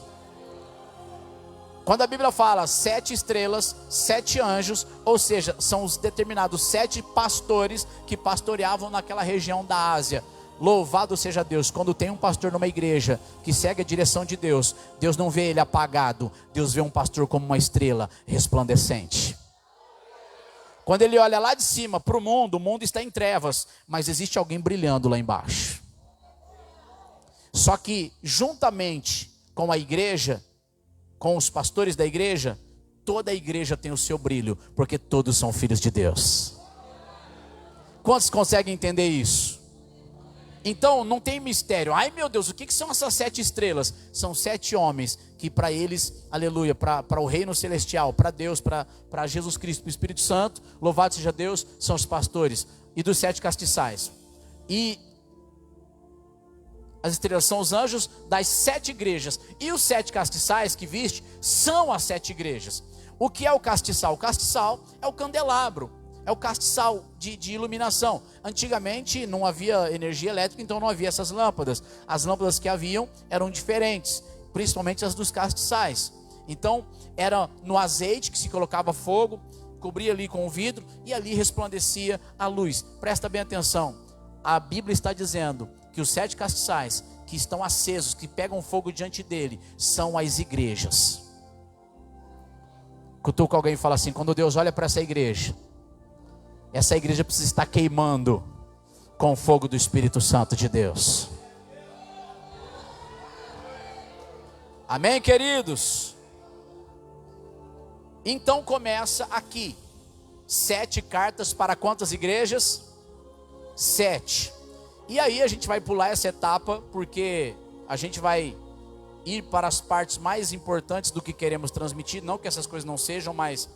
Quando a Bíblia fala 7 estrelas, 7 anjos, ou seja, são os determinados 7 pastores que pastoreavam naquela região da Ásia. Louvado seja Deus. Quando tem um pastor numa igreja que segue a direção de Deus, Deus não vê ele apagado, Deus vê um pastor como uma estrela resplandecente. Quando ele olha lá de cima para o mundo está em trevas, mas existe alguém brilhando lá embaixo. Só que juntamente com a igreja, com os pastores da igreja, toda a igreja tem o seu brilho, porque todos são filhos de Deus. Quantos conseguem entender isso? Então não tem mistério. Ai meu Deus, o que são essas 7 estrelas? São 7 homens que para eles, aleluia, para o reino celestial, para Deus, para Jesus Cristo, para o Espírito Santo, louvado seja Deus, são os pastores. E dos 7 castiçais. E as estrelas são os anjos das 7 igrejas. E os 7 castiçais que viste são as 7 igrejas. O que é o castiçal? O castiçal é o candelabro. É o castiçal de iluminação. Antigamente não havia energia elétrica, então não havia essas lâmpadas. As lâmpadas que haviam eram diferentes, principalmente as dos castiçais. Então era no azeite que se colocava fogo, cobria ali com o vidro e ali resplandecia a luz. Presta bem atenção. A Bíblia está dizendo que os 7 castiçais que estão acesos, que pegam fogo diante dele, são as igrejas. Cutuca alguém e fala assim: quando Deus olha para essa igreja precisa estar queimando com o fogo do Espírito Santo de Deus. Amém, queridos? Então começa aqui 7 cartas para quantas igrejas? 7. E aí a gente vai pular essa etapa, porque a gente vai ir para as partes mais importantes do que queremos transmitir. Não que essas coisas não sejam, mas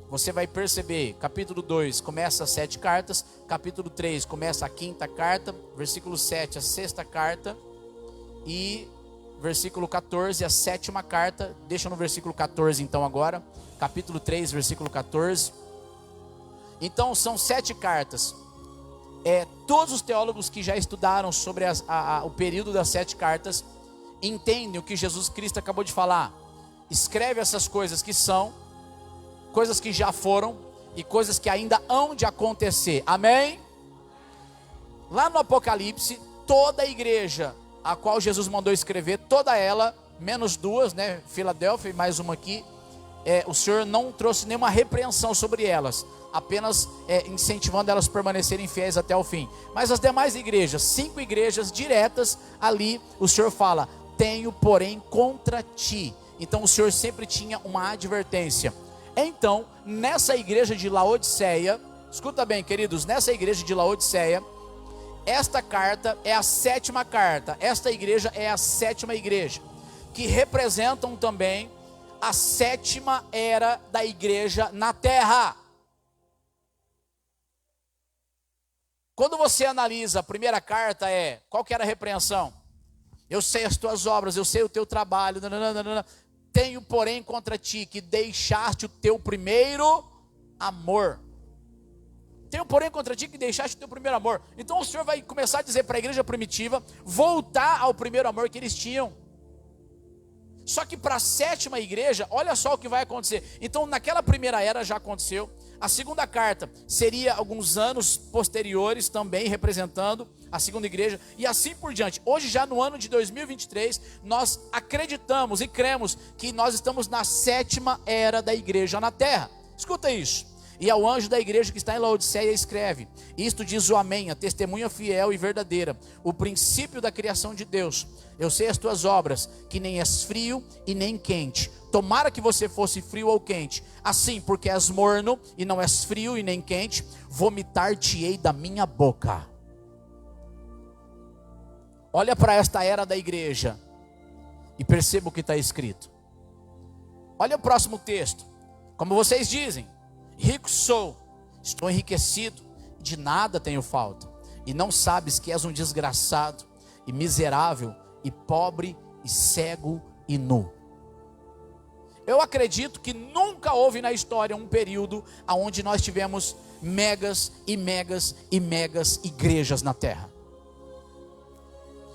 você vai perceber, capítulo 2 começa as 7 cartas, capítulo 3 começa a 5ª carta, versículo 7 a 6ª carta, e versículo 14 a 7ª carta. Deixa no versículo 14 então agora, capítulo 3, versículo 14. Então são 7 cartas. Todos os teólogos que já estudaram sobre o período das 7 cartas, entendem o que Jesus Cristo acabou de falar. Escreve essas coisas que são, coisas que já foram e coisas que ainda hão de acontecer. Amém? Lá no Apocalipse, toda a igreja a qual Jesus mandou escrever, toda ela, menos 2, né? Filadélfia e mais uma aqui, o Senhor não trouxe nenhuma repreensão sobre elas, apenas incentivando elas a permanecerem fiéis até o fim. Mas as demais igrejas, 5 igrejas diretas, ali o Senhor fala: tenho porém contra ti. Então o Senhor sempre tinha uma advertência. Então, nessa igreja de Laodiceia, escuta bem, queridos, nessa igreja de Laodiceia, esta carta é a 7ª carta. Esta igreja é a 7ª igreja, que representam também a 7ª era da igreja na terra. Quando você analisa a primeira carta, qual que era a repreensão? Eu sei as tuas obras, eu sei o teu trabalho, nananana. Tenho porém contra ti que deixaste o teu primeiro amor. Tenho porém contra ti que deixaste o teu primeiro amor. Então o Senhor vai começar a dizer para a igreja primitiva voltar ao primeiro amor que eles tinham. Só que para a sétima igreja, olha só o que vai acontecer. Então naquela primeira era já aconteceu. A segunda carta seria alguns anos posteriores também, representando a segunda igreja, e assim por diante. Hoje, já no ano de 2023, nós acreditamos e cremos que nós estamos na sétima era da igreja na terra. Escuta isso. E ao anjo da igreja que está em Laodiceia escreve: isto diz o Amém, a testemunha fiel e verdadeira, o princípio da criação de Deus. Eu sei as tuas obras, que nem és frio e nem quente. Tomara que você fosse frio ou quente. Assim, porque és morno e não és frio e nem quente, vomitar-te-ei da minha boca. Olha para esta era da igreja e perceba o que está escrito. Olha o próximo texto. Como vocês dizem: rico sou, estou enriquecido, de nada tenho falta. E não sabes que és um desgraçado, e miserável, e pobre, e cego, e nu. Eu acredito que nunca houve na história um período onde nós tivemos megas e megas e megas igrejas na terra.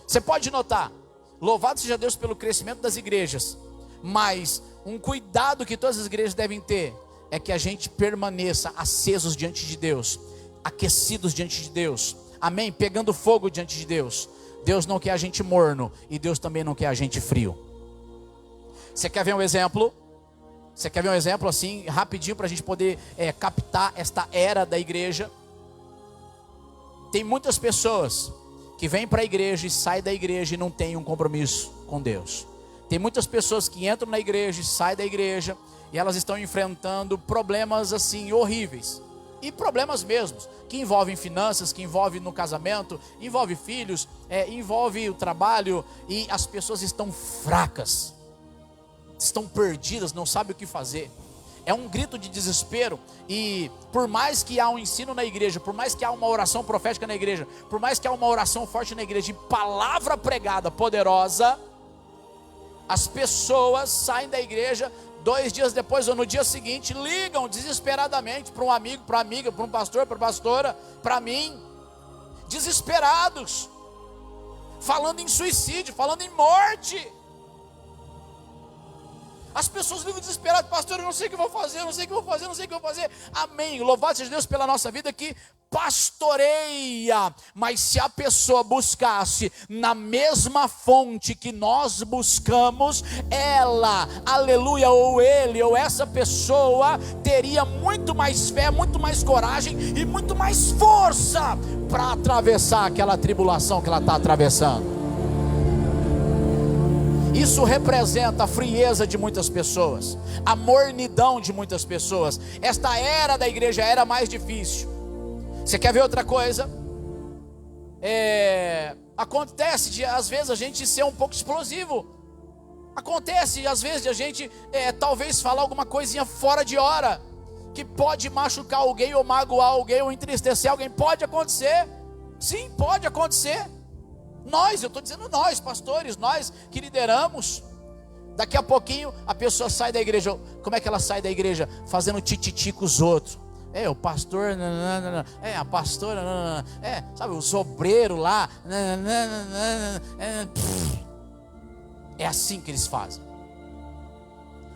Você pode notar, louvado seja Deus pelo crescimento das igrejas, mas um cuidado que todas as igrejas devem ter é que a gente permaneça acesos diante de Deus, aquecidos diante de Deus, amém? Pegando fogo diante de Deus. Deus não quer a gente morno, e Deus também não quer a gente frio. Você quer ver um exemplo? Você quer ver um exemplo assim, rapidinho, para a gente poder captar esta era da igreja? Tem muitas pessoas que vêm para a igreja e saem da igreja e não têm um compromisso com Deus. Tem muitas pessoas que entram na igreja e saem da igreja, e elas estão enfrentando problemas assim horríveis, e problemas mesmos, que envolvem finanças, que envolvem no casamento, envolve filhos, envolve o trabalho, e as pessoas estão fracas, estão perdidas, não sabem o que fazer. É um grito de desespero. E por mais que há um ensino na igreja, por mais que há uma oração profética na igreja, por mais que há uma oração forte na igreja, e palavra pregada poderosa, as pessoas saem da igreja, 2 dias depois ou no dia seguinte, ligam desesperadamente para um amigo, para amiga, para um pastor, para pastora, para mim, desesperados, falando em suicídio, falando em morte. As pessoas ligam desesperadas: pastor, eu não sei o que vou fazer, eu não sei o que vou fazer, eu não sei o que vou fazer. Amém, louvado seja Deus pela nossa vida que pastoreia. Mas se a pessoa buscasse na mesma fonte que nós buscamos, ela, aleluia, ou ele, ou essa pessoa teria muito mais fé, muito mais coragem e muito mais força para atravessar aquela tribulação que ela está atravessando. Isso representa a frieza de muitas pessoas, a mornidão de muitas pessoas. Esta era da igreja era mais difícil. Você quer ver outra coisa? Acontece de às vezes a gente ser um pouco explosivo. Acontece às vezes de a gente talvez falar alguma coisinha fora de hora, que pode machucar alguém, ou magoar alguém, ou entristecer alguém. Pode acontecer. Sim, pode acontecer. Eu estou dizendo nós, pastores, nós que lideramos. Daqui a pouquinho a pessoa sai da igreja. Como é que ela sai da igreja? Fazendo tititi com os outros. O pastor, a pastora, sabe, o sobreiro lá. É assim que eles fazem.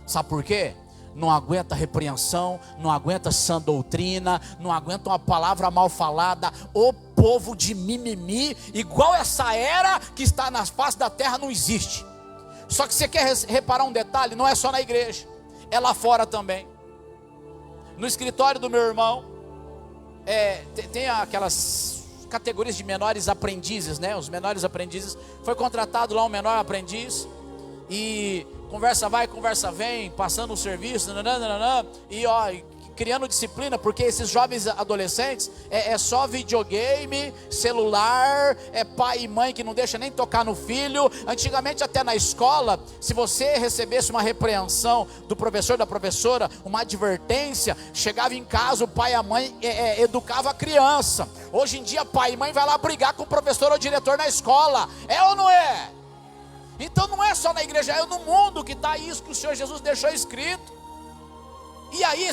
Sabe por quê? Não aguenta repreensão, não aguenta sã doutrina, não aguenta uma palavra mal falada. O povo de mimimi, igual essa era que está na face da terra, não existe. Só que você quer reparar um detalhe? Não é só na igreja, é lá fora também. No escritório do meu irmão, tem aquelas categorias de menores aprendizes, né? Os menores aprendizes. Foi contratado lá um menor aprendiz, e conversa vai, conversa vem, passando o serviço, e criando disciplina, porque esses jovens adolescentes é só videogame, celular, pai e mãe que não deixa nem tocar no filho. Antigamente, até na escola, se você recebesse uma repreensão do professor, da professora, uma advertência, chegava em casa, o pai e a mãe educava a criança. Hoje em dia, pai e mãe vai lá brigar com o professor ou diretor na escola. É ou não é? Então não é só na igreja, é no mundo que está isso que o Senhor Jesus deixou escrito. E aí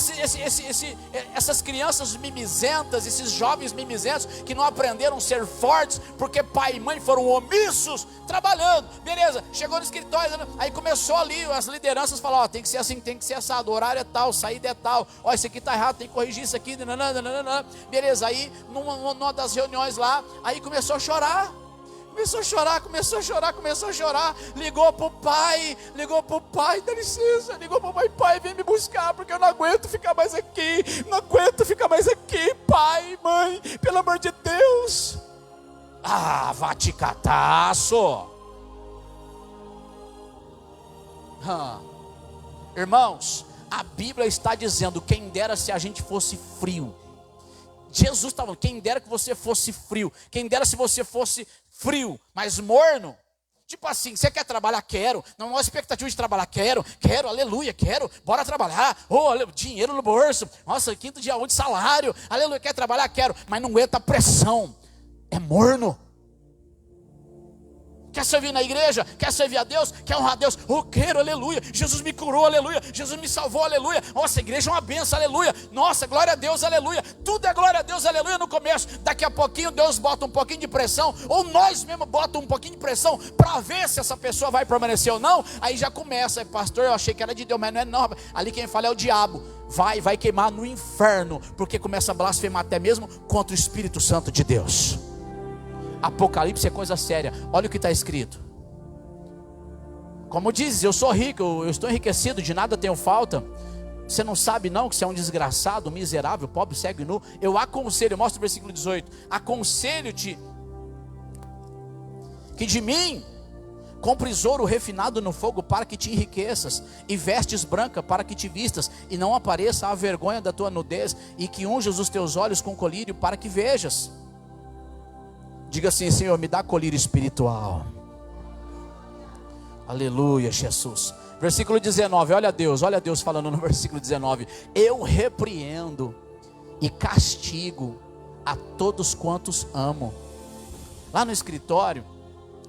essas crianças mimizentas, esses jovens mimizentos que não aprenderam a ser fortes, porque pai e mãe foram omissos, trabalhando, beleza, chegou no escritório, aí começou ali, as lideranças falaram, ó, tem que ser assim, tem que ser assado, o horário é tal, saída é tal, ó, isso aqui está errado, tem que corrigir isso aqui, nananana. Beleza, aí numa das reuniões lá, aí começou a chorar, ligou pro pai, dá licença, ligou pro pai, vem me buscar, porque eu não aguento ficar mais aqui, pai, mãe, pelo amor de Deus. Ah, vá te cataço. Irmãos, a Bíblia está dizendo, quem dera se a gente fosse frio. Jesus estava falando, quem dera que você fosse frio, quem dera se você fosse frio, mas morno. Tipo assim, você quer trabalhar? Quero. Não há expectativa de trabalhar? Quero, aleluia, quero. Bora trabalhar. Oh, dinheiro no bolso. Nossa, quinto dia 1 de salário. Aleluia, quer trabalhar? Quero. Mas não aguenta a pressão. É morno. Quer servir na igreja? Quer servir a Deus? Quer honrar a Deus? Oh, quero, aleluia. Jesus me curou, aleluia. Jesus me salvou, aleluia. Nossa, a igreja é uma benção, aleluia. Nossa, glória a Deus, aleluia. Tudo é glória a Deus, aleluia no começo. Daqui a pouquinho Deus bota um pouquinho de pressão, ou nós mesmos botamos um pouquinho de pressão, para ver se essa pessoa vai permanecer ou não. Aí já começa, pastor, eu achei que era de Deus, mas não é não. Ali quem fala é o diabo. Vai queimar no inferno, porque começa a blasfemar até mesmo contra o Espírito Santo de Deus. Apocalipse é coisa séria. Olha o que está escrito. Como diz, eu sou rico, eu estou enriquecido, de nada tenho falta. Você não sabe não que você é um desgraçado, um miserável, pobre, cego e nu? Eu aconselho, mostra o versículo 18. Aconselho-te que de mim compres ouro refinado no fogo para que te enriqueças, e vestes branca para que te vistas, e não apareça a vergonha da tua nudez, e que unjas os teus olhos com colírio para que vejas. Diga assim, Senhor, me dá colírio espiritual. Aleluia, Jesus. Versículo 19, olha Deus falando no versículo 19. Eu repreendo e castigo a todos quantos amo. Lá no escritório,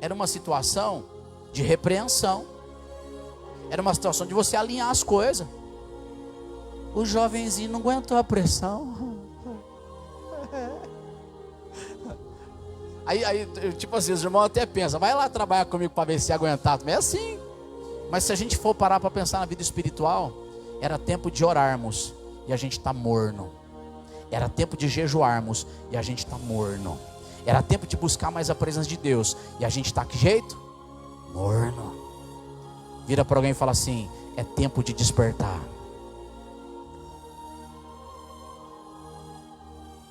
era uma situação de repreensão. Era uma situação de você alinhar as coisas. O jovenzinho não aguentou a pressão. Aí, tipo assim, os irmãos até pensam, vai lá trabalhar comigo para ver se aguentar. É assim. Mas se a gente for parar para pensar na vida espiritual, era tempo de orarmos e a gente está morno. Era tempo de jejuarmos e a gente está morno. Era tempo de buscar mais a presença de Deus e a gente está que jeito? Morno. Vira para alguém e fala assim, é tempo de despertar.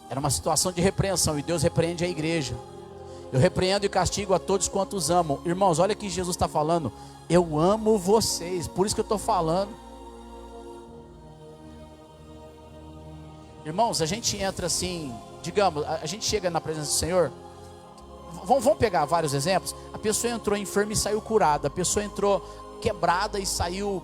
Era uma situação de repreensão e Deus repreende a igreja. Eu repreendo e castigo a todos quantos amam. Irmãos, olha que Jesus está falando. Eu amo vocês, por isso que eu estou falando. Irmãos, a gente entra assim, digamos, a gente chega na presença do Senhor. Vamos pegar vários exemplos. A pessoa entrou enferma e saiu curada. A pessoa entrou quebrada e saiu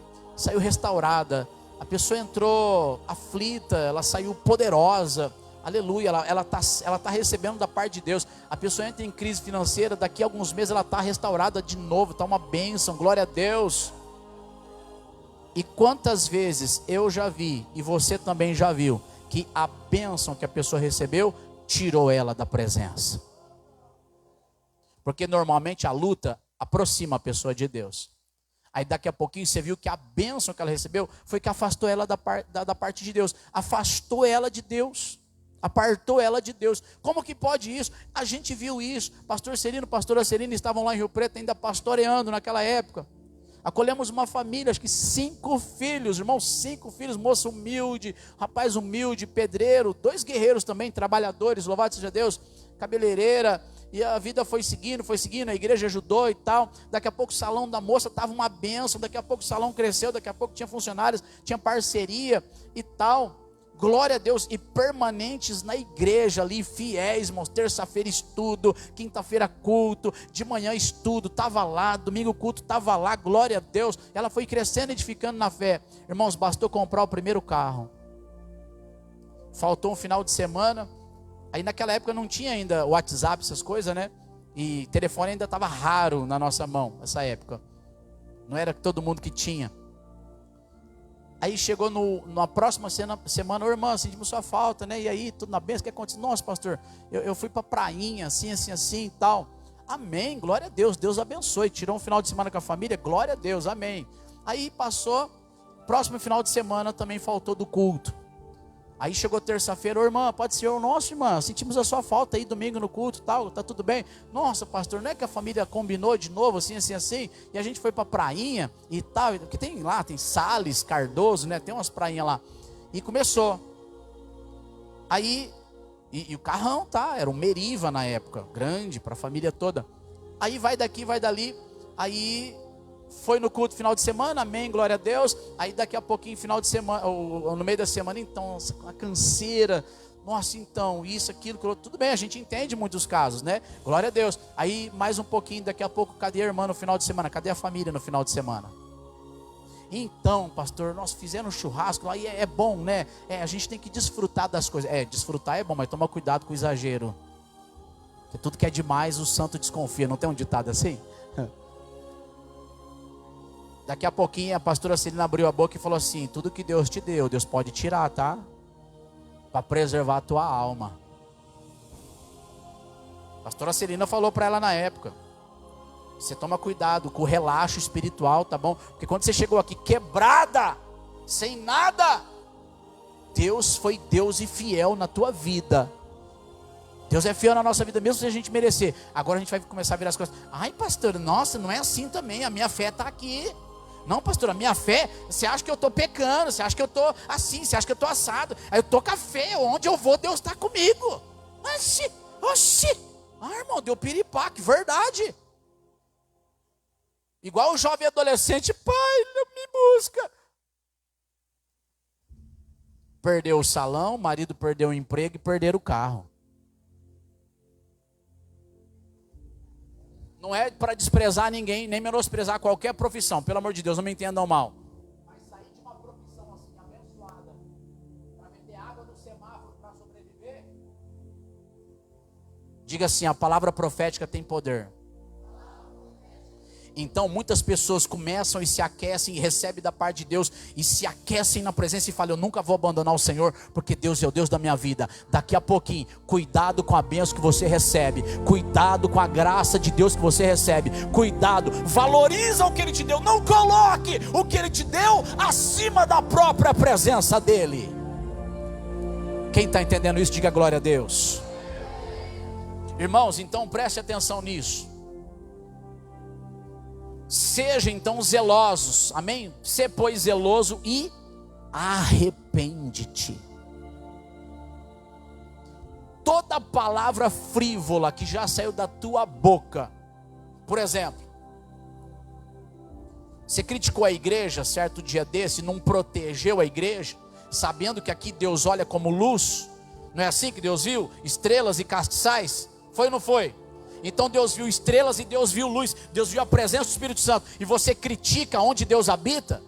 restaurada. A pessoa entrou aflita, ela saiu poderosa. Aleluia, ela tá recebendo da parte de Deus. A pessoa entra em crise financeira, daqui a alguns meses ela está restaurada de novo, está uma bênção, glória a Deus. E quantas vezes eu já vi, e você também já viu, que a bênção que a pessoa recebeu, tirou ela da presença. Porque normalmente a luta aproxima a pessoa de Deus. Aí daqui a pouquinho você viu que a bênção que ela recebeu, foi que afastou ela da parte de Deus. Afastou ela de Deus. Apartou ela de Deus. Como que pode isso? A gente viu isso. Pastor Serino, pastora Serina estavam lá em Rio Preto ainda pastoreando naquela época. Acolhemos uma família, acho que 5 filhos, irmão, 5 filhos, moço humilde, rapaz humilde, pedreiro, 2 guerreiros também, trabalhadores, louvado seja Deus, cabeleireira, e a vida foi seguindo, a igreja ajudou e tal. Daqui a pouco o salão da moça estava uma bênção, daqui a pouco o salão cresceu, daqui a pouco tinha funcionários, tinha parceria e tal. Glória a Deus, e permanentes na igreja ali, fiéis, irmãos, terça-feira estudo, quinta-feira culto, de manhã estudo, estava lá, domingo culto, estava lá, glória a Deus. Ela foi crescendo, edificando na fé. Irmãos, bastou comprar o primeiro carro. Faltou um final de semana, aí naquela época não tinha ainda WhatsApp, essas coisas, né? E telefone ainda estava raro na nossa mão, nessa época. Não era todo mundo que tinha. Aí chegou na próxima semana, irmã, sentimos sua falta, né? E aí, tudo na bênção, o que aconteceu? Nossa, pastor, eu fui para prainha, assim e tal. Amém, glória a Deus, Deus abençoe. Tirou um final de semana com a família, glória a Deus, amém. Aí passou, próximo final de semana também faltou do culto. Aí chegou terça-feira, irmã, pode ser o nosso, irmã, sentimos a sua falta aí domingo no culto, tal, tá tudo bem? Nossa, pastor, não é que a família combinou de novo, assim, e a gente foi pra prainha e tal, que tem lá, tem Sales, Cardoso, né, tem umas prainhas lá, e começou, aí, e o carrão, tá, era um Meriva na época, grande, pra família toda, aí vai daqui, vai dali, aí foi no culto final de semana, amém, glória a Deus. Aí daqui a pouquinho, final de semana, ou no meio da semana, então, a canseira, nossa, então, isso, aquilo, tudo bem, a gente entende muitos casos, né? Glória a Deus. Aí mais um pouquinho, daqui a pouco, cadê a irmã no final de semana? Cadê a família no final de semana? Então, pastor, nós fizemos um churrasco lá e é bom, né? A gente tem que desfrutar das coisas. Desfrutar é bom, mas toma cuidado com o exagero. Porque tudo que é demais, o santo desconfia. Não tem um ditado assim? Daqui a pouquinho a pastora Celina abriu a boca e falou assim: tudo que Deus te deu, Deus pode tirar, tá? Para preservar a tua alma. A pastora Celina falou para ela na época: você toma cuidado com o relaxo espiritual, tá bom? Porque quando você chegou aqui quebrada, sem nada, Deus foi Deus e fiel na tua vida. Deus é fiel na nossa vida, mesmo se a gente merecer. Agora a gente vai começar a virar as coisas. Ai, pastor, nossa, não é assim também, a minha fé está aqui. Não, pastor, a minha fé, você acha que eu estou pecando, você acha que eu estou assim, você acha que eu estou assado. Aí eu estou com a fé, onde eu vou, Deus está comigo. Oxi. Ah, irmão, deu piripaque, verdade. Igual o jovem adolescente, pai, não me busca. Perdeu o salão, o marido perdeu o emprego e perderam o carro. Não é para desprezar ninguém, nem menosprezar qualquer profissão, pelo amor de Deus, não me entendam mal. Mas sair de uma profissão assim, abençoada, para vender água no semáforo para sobreviver, diga assim: a palavra profética tem poder. Então muitas pessoas começam e se aquecem e recebem da parte de Deus e se aquecem na presença e falam: eu nunca vou abandonar o Senhor, porque Deus é o Deus da minha vida. Daqui a pouquinho, cuidado com a bênção que você recebe, cuidado com a graça de Deus que você recebe, cuidado, valoriza o que Ele te deu, não coloque o que Ele te deu acima da própria presença dEle. Quem está entendendo isso, diga glória a Deus. Irmãos, então preste atenção nisso. Seja então zelosos, amém? Sê pois zeloso e arrepende-te. Toda palavra frívola que já saiu da tua boca, por exemplo, você criticou a igreja certo dia desse, não protegeu a igreja, sabendo que aqui Deus olha como luz, não é assim que Deus viu? Estrelas e castiçais, foi ou não foi? Então Deus viu estrelas e Deus viu luz, Deus viu a presença do Espírito Santo, e você critica onde Deus habita,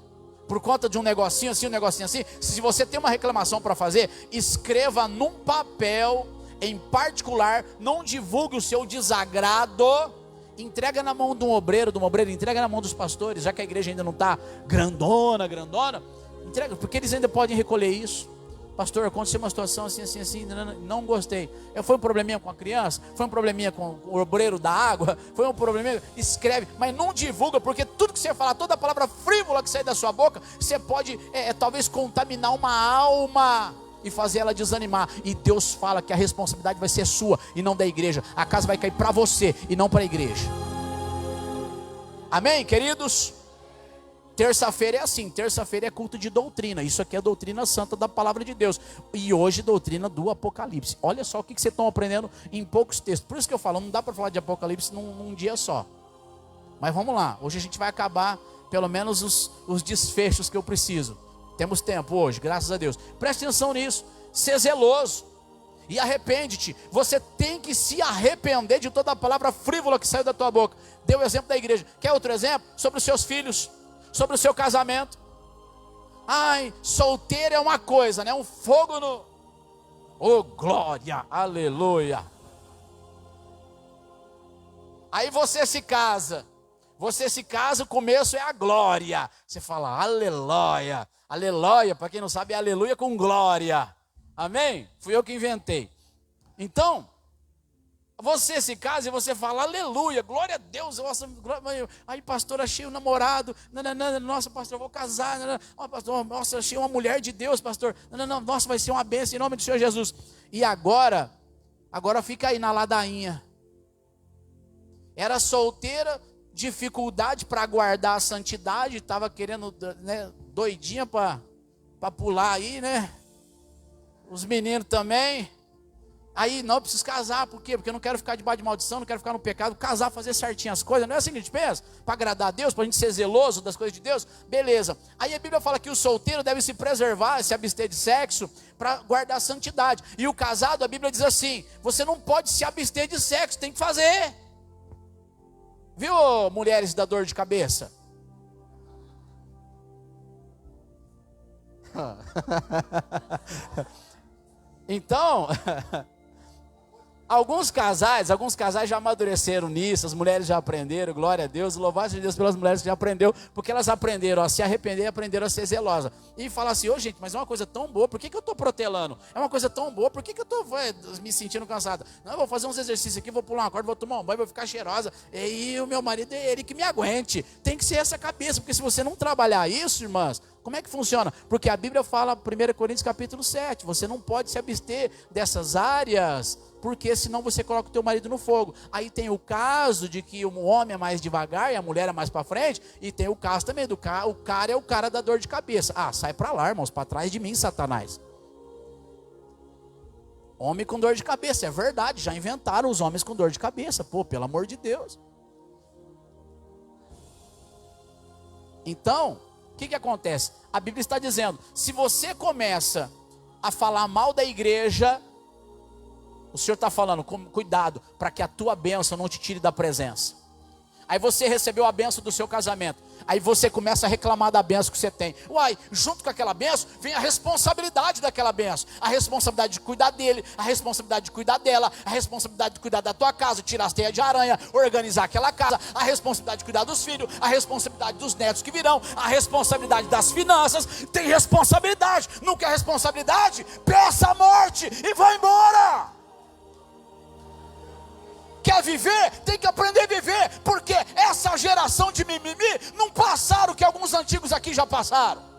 por conta de um negocinho assim, se você tem uma reclamação para fazer, escreva num papel, em particular, não divulgue o seu desagrado, entrega na mão de um obreiro, entrega na mão dos pastores, já que a igreja ainda não está grandona, entrega, porque eles ainda podem recolher isso. Pastor, aconteceu uma situação assim, não gostei. Foi um probleminha com a criança? Foi um probleminha com o obreiro da água? Foi um probleminha? Escreve, mas não divulga, porque tudo que você falar, toda palavra frívola que sair da sua boca, você pode talvez contaminar uma alma e fazer ela desanimar. E Deus fala que a responsabilidade vai ser sua e não da igreja. A casa vai cair para você e não para a igreja. Amém, queridos? Terça-feira é assim, terça-feira é culto de doutrina. Isso aqui é doutrina santa da palavra de Deus. E hoje doutrina do Apocalipse. Olha só o que vocês estão aprendendo em poucos textos. Por isso que eu falo, não dá para falar de Apocalipse num dia só. Mas vamos lá, hoje a gente vai acabar pelo menos os desfechos que eu preciso. Temos tempo hoje, graças a Deus. Preste atenção nisso, ser zeloso e arrepende-te. Você tem que se arrepender de toda a palavra frívola que saiu da tua boca. Dê o exemplo da igreja. Quer outro exemplo? Sobre os seus filhos, sobre o seu casamento. Ai, solteiro é uma coisa, né? Um fogo no... Oh, glória, aleluia. Aí você se casa. Você se casa, o começo é a glória. Você fala aleluia. Aleluia, para quem não sabe, é aleluia com glória. Amém? Fui eu que inventei. Então, você se casa e você fala aleluia, glória a Deus. Nossa, aí pastor, achei um namorado. Nossa, pastor, eu vou casar. Pastor, nossa, achei uma mulher de Deus, pastor. Nossa, vai ser uma bênção em nome do Senhor Jesus. E agora fica aí na ladainha. Era solteira, dificuldade para guardar a santidade, estava querendo, né, doidinha para pular aí, né? Os meninos também. Aí, não, preciso casar, por quê? Porque eu não quero ficar debaixo de maldição, não quero ficar no pecado. Casar, fazer certinho as coisas, não é assim que a gente pensa? Para agradar a Deus, para a gente ser zeloso das coisas de Deus? Beleza. Aí a Bíblia fala que o solteiro deve se preservar, se abster de sexo, para guardar a santidade. E o casado, a Bíblia diz assim, você não pode se abster de sexo, tem que fazer. Viu, mulheres da dor de cabeça? Então, alguns casais já amadureceram nisso, as mulheres já aprenderam, glória a Deus, louvado seja Deus pelas mulheres que já aprenderam, porque elas aprenderam a se arrepender e aprenderam a ser zelosas. E falar assim, ô gente, mas é uma coisa tão boa, por que eu estou protelando? É uma coisa tão boa, por que eu estou me sentindo cansada? Não, eu vou fazer uns exercícios aqui, vou pular uma corda, vou tomar um banho, vou ficar cheirosa, e o meu marido é ele que me aguente. Tem que ser essa cabeça, porque se você não trabalhar isso, irmãs, como é que funciona? Porque a Bíblia fala, 1 Coríntios capítulo 7, você não pode se abster dessas áreas, porque senão você coloca o teu marido no fogo. Aí tem o caso de que o homem é mais devagar e a mulher é mais para frente, e tem o caso também do cara, o cara é o cara da dor de cabeça. Ah, sai para lá, irmãos, para trás de mim, Satanás. Homem com dor de cabeça, é verdade, já inventaram os homens com dor de cabeça, pô, pelo amor de Deus. Então, o que acontece? A Bíblia está dizendo, se você começa a falar mal da igreja, o Senhor está falando, cuidado, para que a tua bênção não te tire da presença. Aí você recebeu a bênção do seu casamento, aí você começa a reclamar da bênção que você tem. Uai, junto com aquela bênção, vem a responsabilidade daquela bênção. A responsabilidade de cuidar dele, a responsabilidade de cuidar dela, a responsabilidade de cuidar da tua casa, tirar as teias de aranha, organizar aquela casa, a responsabilidade de cuidar dos filhos, a responsabilidade dos netos que virão, a responsabilidade das finanças. Tem responsabilidade, não quer responsabilidade? Peça a morte e vai embora. Quer viver? Tem que aprender a viver, porque essa geração de mimimi não passaram o que alguns antigos aqui já passaram.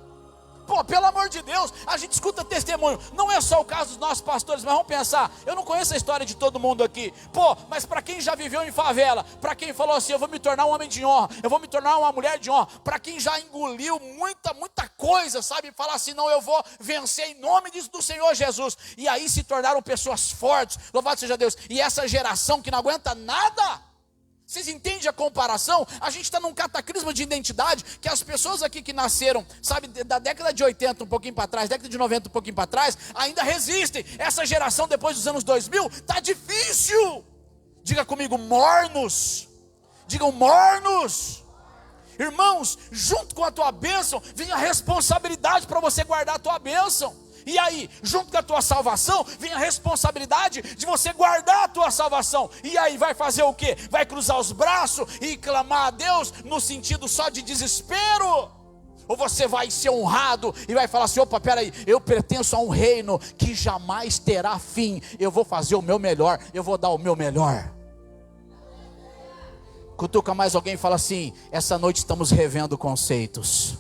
Pô, pelo amor de Deus, a gente escuta testemunho, não é só o caso dos nossos pastores, mas vamos pensar, eu não conheço a história de todo mundo aqui, pô, mas para quem já viveu em favela, para quem falou assim, eu vou me tornar um homem de honra, eu vou me tornar uma mulher de honra, para quem já engoliu muita coisa, sabe, falar assim, não, eu vou vencer em nome do Senhor Jesus, e aí se tornaram pessoas fortes, louvado seja Deus, e essa geração que não aguenta nada. Vocês entendem a comparação? A gente está num cataclisma de identidade, que as pessoas aqui que nasceram, sabe, da década de 80 um pouquinho para trás, década de 90 um pouquinho para trás, ainda resistem. Essa geração depois dos anos 2000, está difícil. Diga comigo, mornos. Digam mornos. Irmãos, junto com a tua bênção, vem a responsabilidade para você guardar a tua bênção. E aí, junto com a tua salvação, vem a responsabilidade de você guardar a tua salvação. E aí, vai fazer o quê? Vai cruzar os braços e clamar a Deus no sentido só de desespero? Ou você vai ser honrado e vai falar assim, opa, peraí, eu pertenço a um reino que jamais terá fim. Eu vou fazer o meu melhor, eu vou dar o meu melhor. Cutuca mais alguém e fala assim, essa noite estamos revendo conceitos.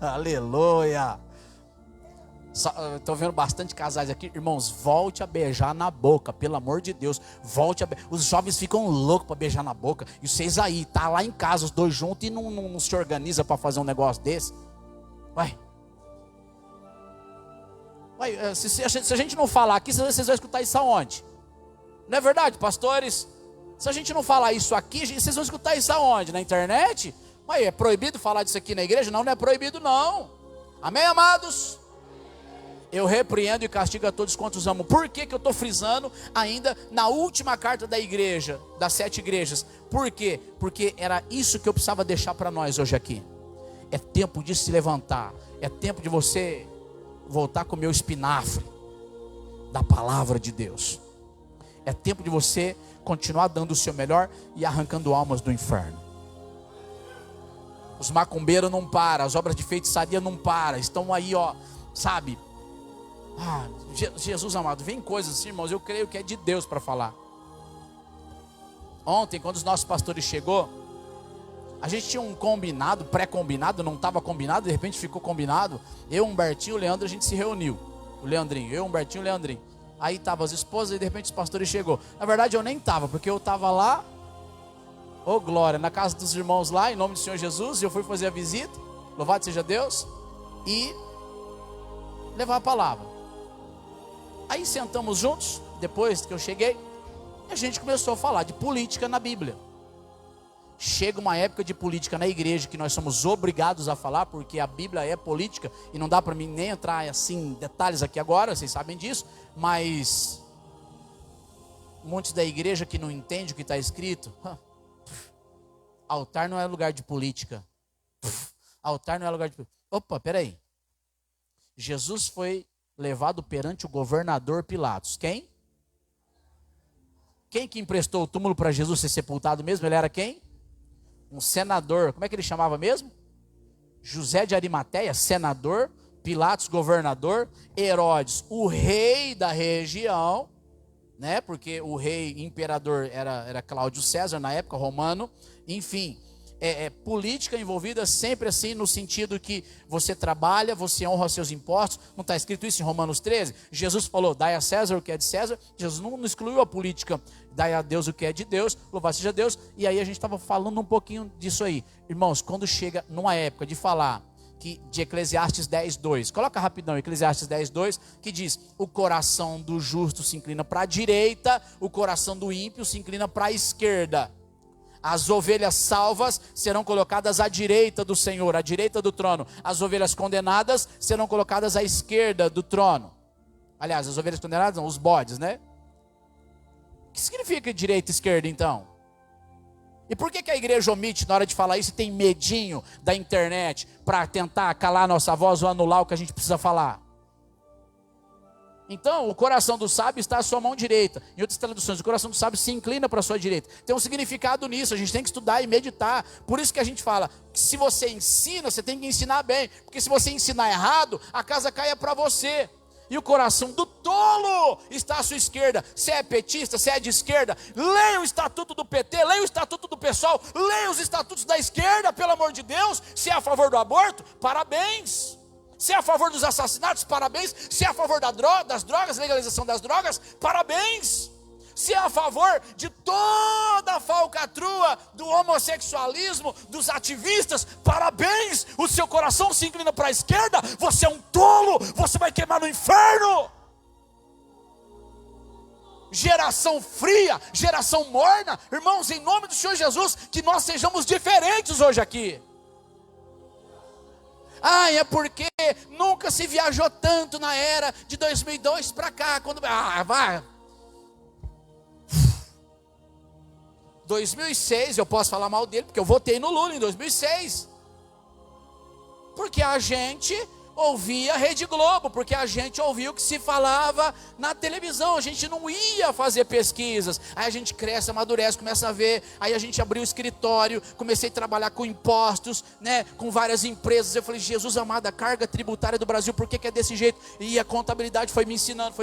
Aleluia. Estou vendo bastante casais aqui. Irmãos, volte a beijar na boca, pelo amor de Deus. Os jovens ficam loucos para beijar na boca. E vocês aí, tá lá em casa os dois juntos e não se organiza para fazer um negócio desse. Se a gente não falar aqui, vocês vão escutar isso aonde? Não é verdade, pastores? Se a gente não falar isso aqui, vocês vão escutar isso aonde? Na internet? Mas é proibido falar disso aqui na igreja? Não, não é proibido não. Amém, amados? Eu repreendo e castigo a todos quantos amam. Por que eu estou frisando ainda na última carta da igreja, das 7 igrejas? Por quê? Porque era isso que eu precisava deixar para nós hoje aqui. É tempo de se levantar. É tempo de você voltar com o meu espinafre da palavra de Deus. É tempo de você continuar dando o seu melhor e arrancando almas do inferno. Os macumbeiros não param, as obras de feitiçaria não param, estão aí, ó, sabe? Jesus amado, vem coisas assim, irmãos, eu creio que é de Deus para falar. Ontem, quando os nossos pastores chegou, a gente tinha um combinado, pré-combinado, não estava combinado, de repente ficou combinado. Eu, Humbertinho, o Leandro, a gente se reuniu. O Leandrinho, eu, Humbertinho, o Leandrinho. Aí estavam as esposas e de repente os pastores chegou. Na verdade eu nem estava, porque eu estava lá, ô glória, na casa dos irmãos lá, em nome do Senhor Jesus. E eu fui fazer a visita, louvado seja Deus, e levar a palavra. Aí sentamos juntos, depois que eu cheguei, e a gente começou a falar de política na Bíblia. Chega uma época de política na igreja que nós somos obrigados a falar, porque a Bíblia é política, e não dá para mim nem entrar assim em detalhes aqui agora, vocês sabem disso, mas muitos da igreja que não entendem o que está escrito, altar não é lugar de política, altar não é lugar de política. Opa, peraí, Jesus foi levado perante o governador Pilatos, quem? Quem que emprestou o túmulo para Jesus ser sepultado mesmo? Ele era quem? Um senador, como é que ele chamava mesmo? José de Arimateia, senador. Pilatos, governador. Herodes, o rei da região, né? Porque o rei imperador era Cláudio César na época, romano. Enfim, política envolvida sempre assim, no sentido que você trabalha, você honra os seus impostos. Não está escrito isso em Romanos 13? Jesus falou, dai a César o que é de César. Jesus não excluiu a política, dai a Deus o que é de Deus, louvado seja Deus. E aí a gente estava falando um pouquinho disso aí. Irmãos, quando chega numa época de falar de Eclesiastes 10:2, coloca rapidão, Eclesiastes 10:2, que diz, o coração do justo se inclina para a direita, o coração do ímpio se inclina para a esquerda. As ovelhas salvas serão colocadas à direita do Senhor, à direita do trono. As ovelhas condenadas serão colocadas à esquerda do trono. Aliás, as ovelhas condenadas não, os bodes, né? O que significa direita e esquerda então? E por que a igreja omite na hora de falar isso e tem medinho da internet para tentar calar a nossa voz ou anular o que a gente precisa falar? Então, o coração do sábio está à sua mão direita. Em outras traduções, o coração do sábio se inclina para a sua direita. Tem um significado nisso, a gente tem que estudar e meditar. Por isso que a gente fala que se você ensina, você tem que ensinar bem. Porque se você ensinar errado, a casa caia para você. E o coração do tolo está à sua esquerda. Se é petista, se é de esquerda, leia o estatuto do PT, leia o estatuto do PSOL, leia os estatutos da esquerda, pelo amor de Deus. Se é a favor do aborto, parabéns. Se é a favor dos assassinatos, parabéns. Se é a favor das drogas, legalização das drogas, parabéns. Se é a favor de toda a falcatrua do homossexualismo, dos ativistas, parabéns. O seu coração se inclina para a esquerda, você é um tolo, você vai queimar no inferno. Geração fria, geração morna. Irmãos, em nome do Senhor Jesus, que nós sejamos diferentes hoje aqui. É porque nunca se viajou tanto na era de 2002 para cá. Vai. 2006, eu posso falar mal dele, porque eu votei no Lula em 2006. Porque a gente ouvia a Rede Globo, porque a gente ouvia o que se falava na televisão, a gente não ia fazer pesquisas. Aí a gente cresce, amadurece, começa a ver. Aí a gente abriu o escritório, comecei a trabalhar com impostos, né, com várias empresas. Eu falei, Jesus amado, a carga tributária do Brasil, por que é desse jeito? E a contabilidade foi me ensinando.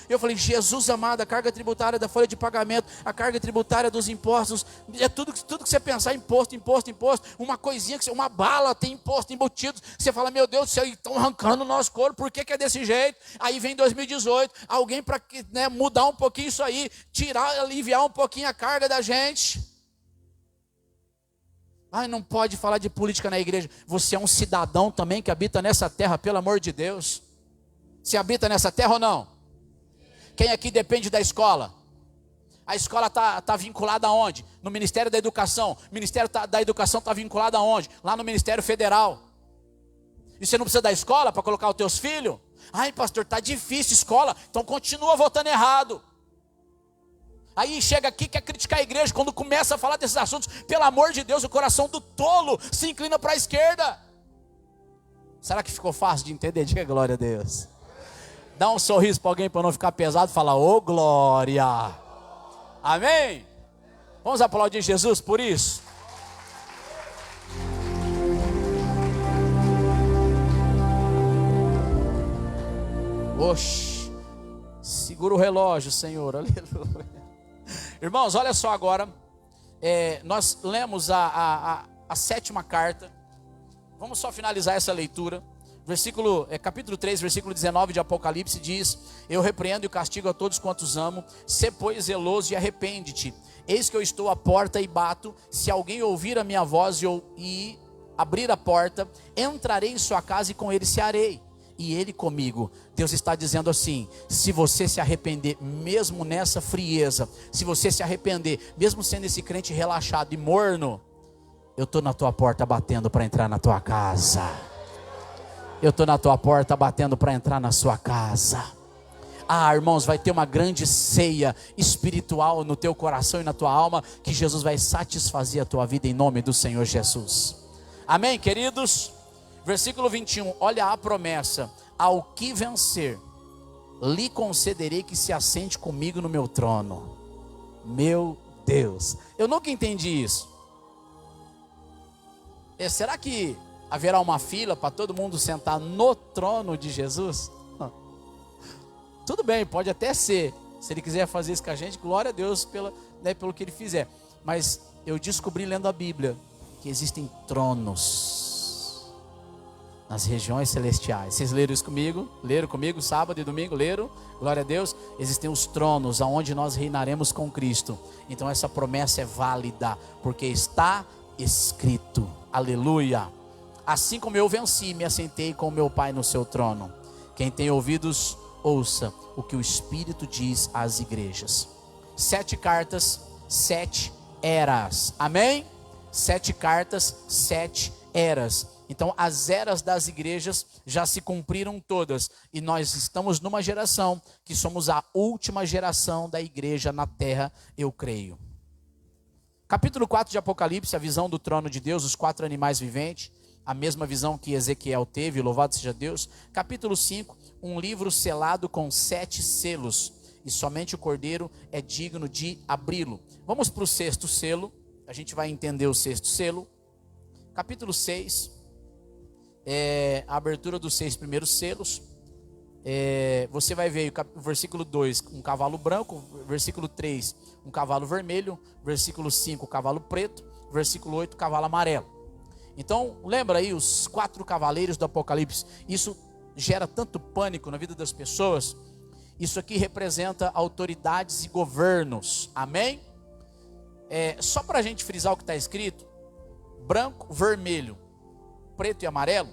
Eu falei, Jesus amado, a carga tributária da folha de pagamento, a carga tributária dos impostos, é tudo que você pensar, imposto. Uma coisinha, uma bala tem imposto embutido. Você fala, meu Deus do céu, estão arrancando o nosso couro, por que é desse jeito? Aí vem 2018, alguém para mudar um pouquinho isso aí, aliviar um pouquinho a carga da gente. Não pode falar de política na igreja. Você é um cidadão também que habita nessa terra, pelo amor de Deus. Você habita nessa terra ou não? Quem aqui depende da escola? A escola está vinculada aonde? No Ministério da Educação. O Ministério da Educação está vinculado aonde? Lá no Ministério Federal. E você não precisa da escola para colocar os teus filhos? Pastor, está difícil escola, então continua votando errado. Aí chega aqui, quer criticar a igreja, quando começa a falar desses assuntos, pelo amor de Deus, o coração do tolo se inclina para a esquerda. Será que ficou fácil de entender? Diga glória a Deus. Dá um sorriso para alguém para não ficar pesado, fala, ô glória. Amém? Vamos aplaudir Jesus por isso? Oxe, segura o relógio, Senhor, aleluia. Irmãos, olha só agora, nós lemos a sétima carta. Vamos só finalizar essa leitura. Capítulo 3, versículo 19 de Apocalipse diz: eu repreendo e castigo a todos quantos amo, sê pois zeloso e arrepende-te. Eis que eu estou à porta e bato, se alguém ouvir a minha voz e abrir a porta, entrarei em sua casa e com ele cearei, e ele comigo. Deus está dizendo assim: se você se arrepender, mesmo nessa frieza, se você se arrepender, mesmo sendo esse crente relaxado e morno, eu estou na tua porta batendo para entrar na tua casa. Eu estou na tua porta batendo para entrar na sua casa. Ah, irmãos, vai ter uma grande ceia espiritual no teu coração e na tua alma, que Jesus vai satisfazer a tua vida em nome do Senhor Jesus. Amém, queridos? Versículo 21, olha a promessa: ao que vencer, lhe concederei que se assente comigo no meu trono. Meu Deus, eu nunca entendi isso. Será que haverá uma fila para todo mundo sentar no trono de Jesus? Tudo bem, pode até ser. Se ele quiser fazer isso com a gente, glória a Deus pelo que ele fizer. Mas eu descobri lendo a Bíblia que existem tronos nas regiões celestiais. Vocês leram isso comigo? Leram comigo sábado e domingo? Leram? Glória a Deus. Existem os tronos aonde nós reinaremos com Cristo. Então essa promessa é válida, porque está escrito. Aleluia. Assim como eu venci, me assentei com meu Pai no seu trono. Quem tem ouvidos, ouça o que o Espírito diz às igrejas. 7 cartas, 7 eras. Amém? 7 cartas, 7 eras. Então as eras das igrejas já se cumpriram todas. E nós estamos numa geração que somos a última geração da igreja na terra, eu creio. Capítulo 4 de Apocalipse, a visão do trono de Deus, os 4 animais viventes. A mesma visão que Ezequiel teve, louvado seja Deus. Capítulo 5, um livro selado com 7 selos, e somente o Cordeiro é digno de abri-lo. Vamos para o 6º selo, a gente vai entender o 6º selo. Capítulo 6, a abertura dos 6 primeiros selos. Você vai ver o versículo 2, um cavalo branco. Versículo 3, um cavalo vermelho. Versículo 5, cavalo preto. Versículo 8, cavalo amarelo. Então, lembra aí os 4 cavaleiros do Apocalipse. Isso gera tanto pânico na vida das pessoas. Isso aqui representa autoridades e governos. Amém? Só para a gente frisar o que está escrito: branco, vermelho, preto e amarelo.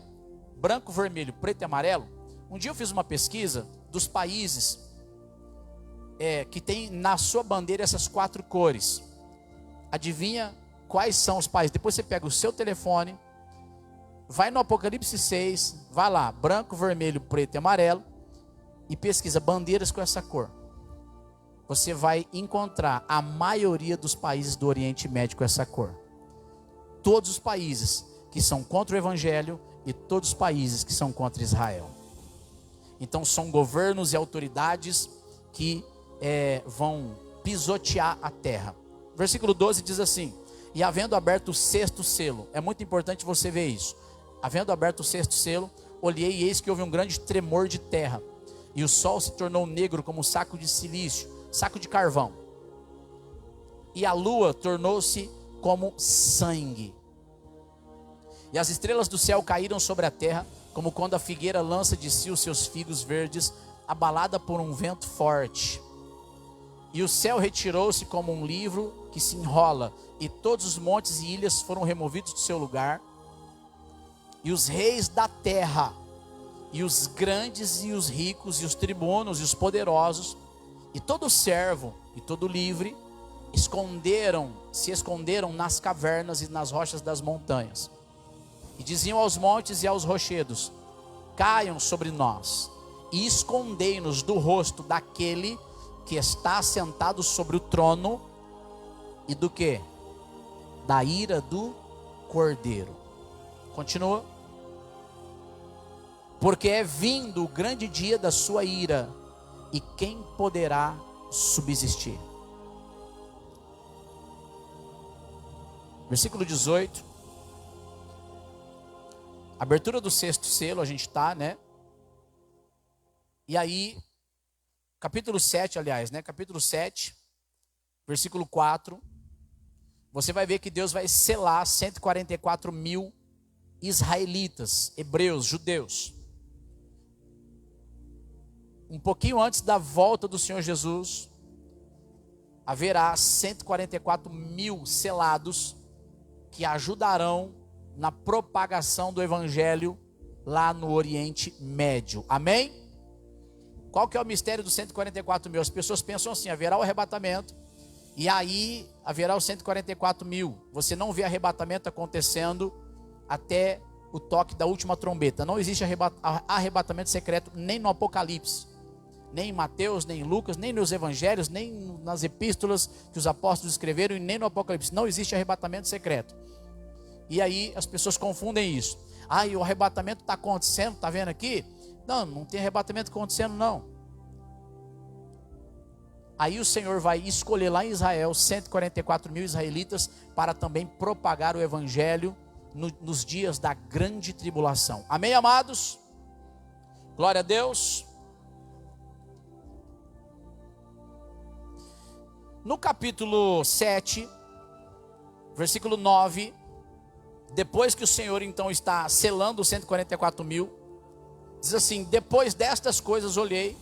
Branco, vermelho, preto e amarelo. Um dia eu fiz uma pesquisa dos países que tem na sua bandeira essas 4 cores. Adivinha quais são os países? Depois você pega o seu telefone, vai no Apocalipse 6, vai lá, branco, vermelho, preto e amarelo, e pesquisa bandeiras com essa cor. Você vai encontrar a maioria dos países do Oriente Médio com essa cor. Todos os países que são contra o Evangelho e todos os países que são contra Israel. Então são governos e autoridades que vão pisotear a terra. Versículo 12 diz assim: e havendo aberto o 6º selo, é muito importante você ver isso. Havendo aberto o 6º selo, olhei e eis que houve um grande tremor de terra, e o sol se tornou negro como um saco de silício, saco de carvão, e a lua tornou-se como sangue, e as estrelas do céu caíram sobre a terra, como quando a figueira lança de si os seus figos verdes, abalada por um vento forte. E o céu retirou-se como um livro que se enrola, e todos os montes e ilhas foram removidos do seu lugar, e os reis da terra, e os grandes e os ricos, e os tribunos e os poderosos, e todo servo e todo livre, se esconderam nas cavernas e nas rochas das montanhas, e diziam aos montes e aos rochedos: caiam sobre nós, e escondei-nos do rosto daquele que está sentado sobre o trono, e do que? Da ira do Cordeiro. Continua. Porque é vindo o grande dia da sua ira, e quem poderá subsistir? versículo 18. Abertura do sexto selo, a gente está, né? E aí, capítulo 7, aliás, né? Capítulo 7, versículo 4. Você vai ver que Deus vai selar 144 mil israelitas, hebreus, judeus. Um pouquinho antes da volta do Senhor Jesus, haverá 144 mil selados que ajudarão na propagação do evangelho lá no Oriente Médio. Amém? Qual que é o mistério dos 144 mil? As pessoas pensam assim: haverá o arrebatamento e aí haverá os 144 mil. Você não vê arrebatamento acontecendo até o toque da última trombeta. Não existe arrebatamento secreto nem no Apocalipse, nem em Mateus, nem em Lucas, nem nos evangelhos, nem nas epístolas que os apóstolos escreveram, e nem no Apocalipse. Não existe arrebatamento secreto. E aí as pessoas confundem isso. E o arrebatamento está acontecendo, está vendo aqui? Não, não tem arrebatamento acontecendo não. Aí o Senhor vai escolher lá em Israel 144 mil israelitas para também propagar o evangelho nos dias da grande tribulação. Amém, amados? Glória a Deus. No capítulo 7, versículo 9, depois que o Senhor então está selando os 144 mil, diz assim: depois destas coisas olhei,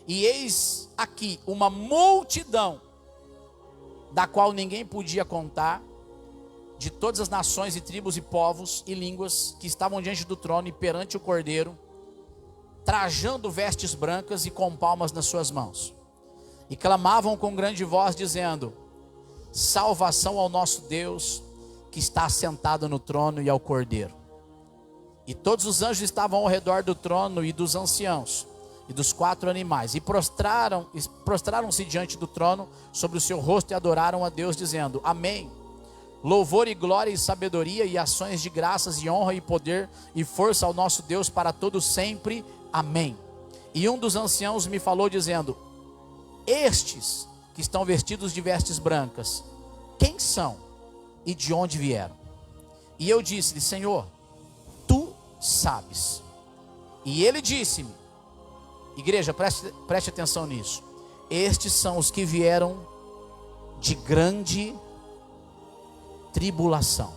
e eis aqui uma multidão, da qual ninguém podia contar, de todas as nações e tribos e povos e línguas, que estavam diante do trono e perante o Cordeiro, trajando vestes brancas e com palmas nas suas mãos. E clamavam com grande voz, dizendo: salvação ao nosso Deus, que está sentado no trono, e ao Cordeiro. E todos os anjos estavam ao redor do trono e dos anciãos e dos 4 animais, e prostraram-se diante do trono sobre o seu rosto e adoraram a Deus, dizendo: amém. Louvor e glória e sabedoria e ações de graças e honra e poder e força ao nosso Deus para todo sempre. Amém. E um dos anciãos me falou dizendo: estes que estão vestidos de vestes brancas, quem são e de onde vieram? E eu disse-lhe: Senhor, tu sabes. E ele disse-me, igreja, preste atenção nisso, estes são os que vieram de grande tribulação.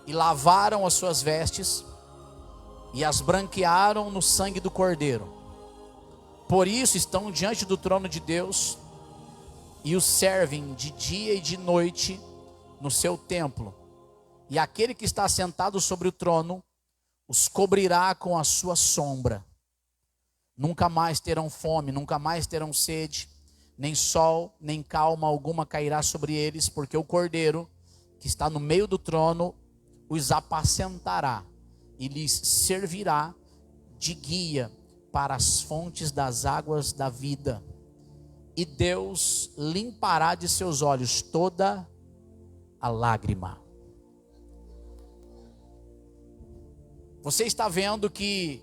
E lavaram as suas vestes e as branquearam no sangue do Cordeiro. Por isso estão diante do trono de Deus e os servem de dia e de noite no seu templo. E aquele que está sentado sobre o trono os cobrirá com a sua sombra. Nunca mais terão fome, nunca mais terão sede, nem sol, nem calma alguma cairá sobre eles, porque o Cordeiro que está no meio do trono os apacentará e lhes servirá de guia para as fontes das águas da vida. E Deus limpará de seus olhos toda a lágrima. Você está vendo que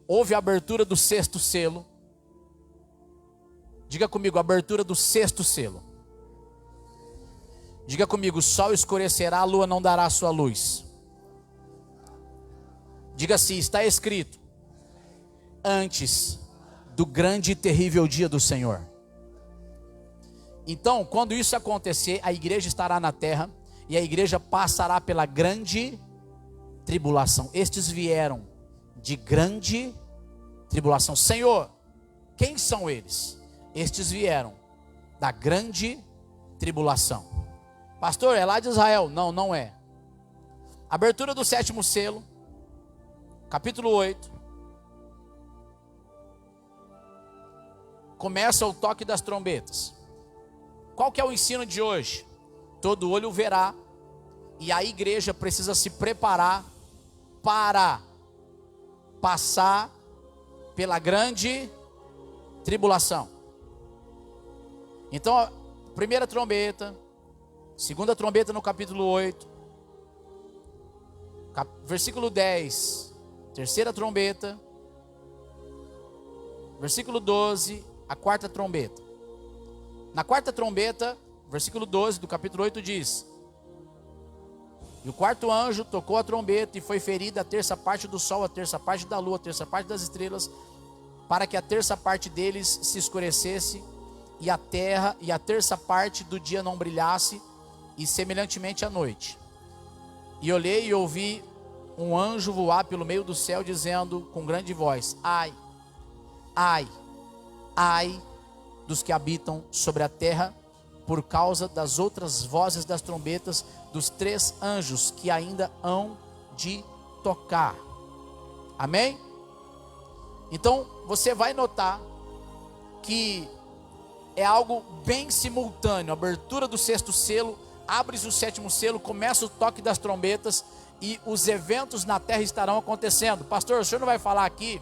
houve a abertura do sexto selo. Diga comigo, a abertura do sexto selo. Diga comigo, o sol escurecerá, a lua não dará a sua luz. Diga assim, está escrito: antes do grande e terrível dia do Senhor. Então, quando isso acontecer, a igreja estará na terra e a igreja passará pela grande tribulação. Estes vieram de grande tribulação. Senhor, quem são eles? Estes vieram da grande tribulação. Pastor, é lá de Israel? Não, não é. Abertura do sétimo selo, capítulo 8. Começa o toque das trombetas. Qual que é o ensino de hoje? Todo olho verá, e a igreja precisa se preparar para passar pela grande tribulação. Então, a primeira trombeta, segunda trombeta no capítulo 8, versículo 10, terceira trombeta, versículo 12, a quarta trombeta. Na quarta trombeta, versículo 12 do capítulo 8 diz: e o quarto anjo tocou a trombeta e foi ferida a terça parte do sol, a terça parte da lua, a terça parte das estrelas, para que a terça parte deles se escurecesse e a terra e a terça parte do dia não brilhasse, e semelhantemente à noite. E olhei e ouvi um anjo voar pelo meio do céu, dizendo com grande voz: ai, ai, ai dos que habitam sobre a terra, por causa das outras vozes das trombetas dos 3 anjos que ainda hão de tocar. Amém? Então você vai notar que é algo bem simultâneo. A abertura do 6º selo, abre-se o 7º selo, começa o toque das trombetas e os eventos na terra estarão acontecendo. Pastor, o senhor não vai falar aqui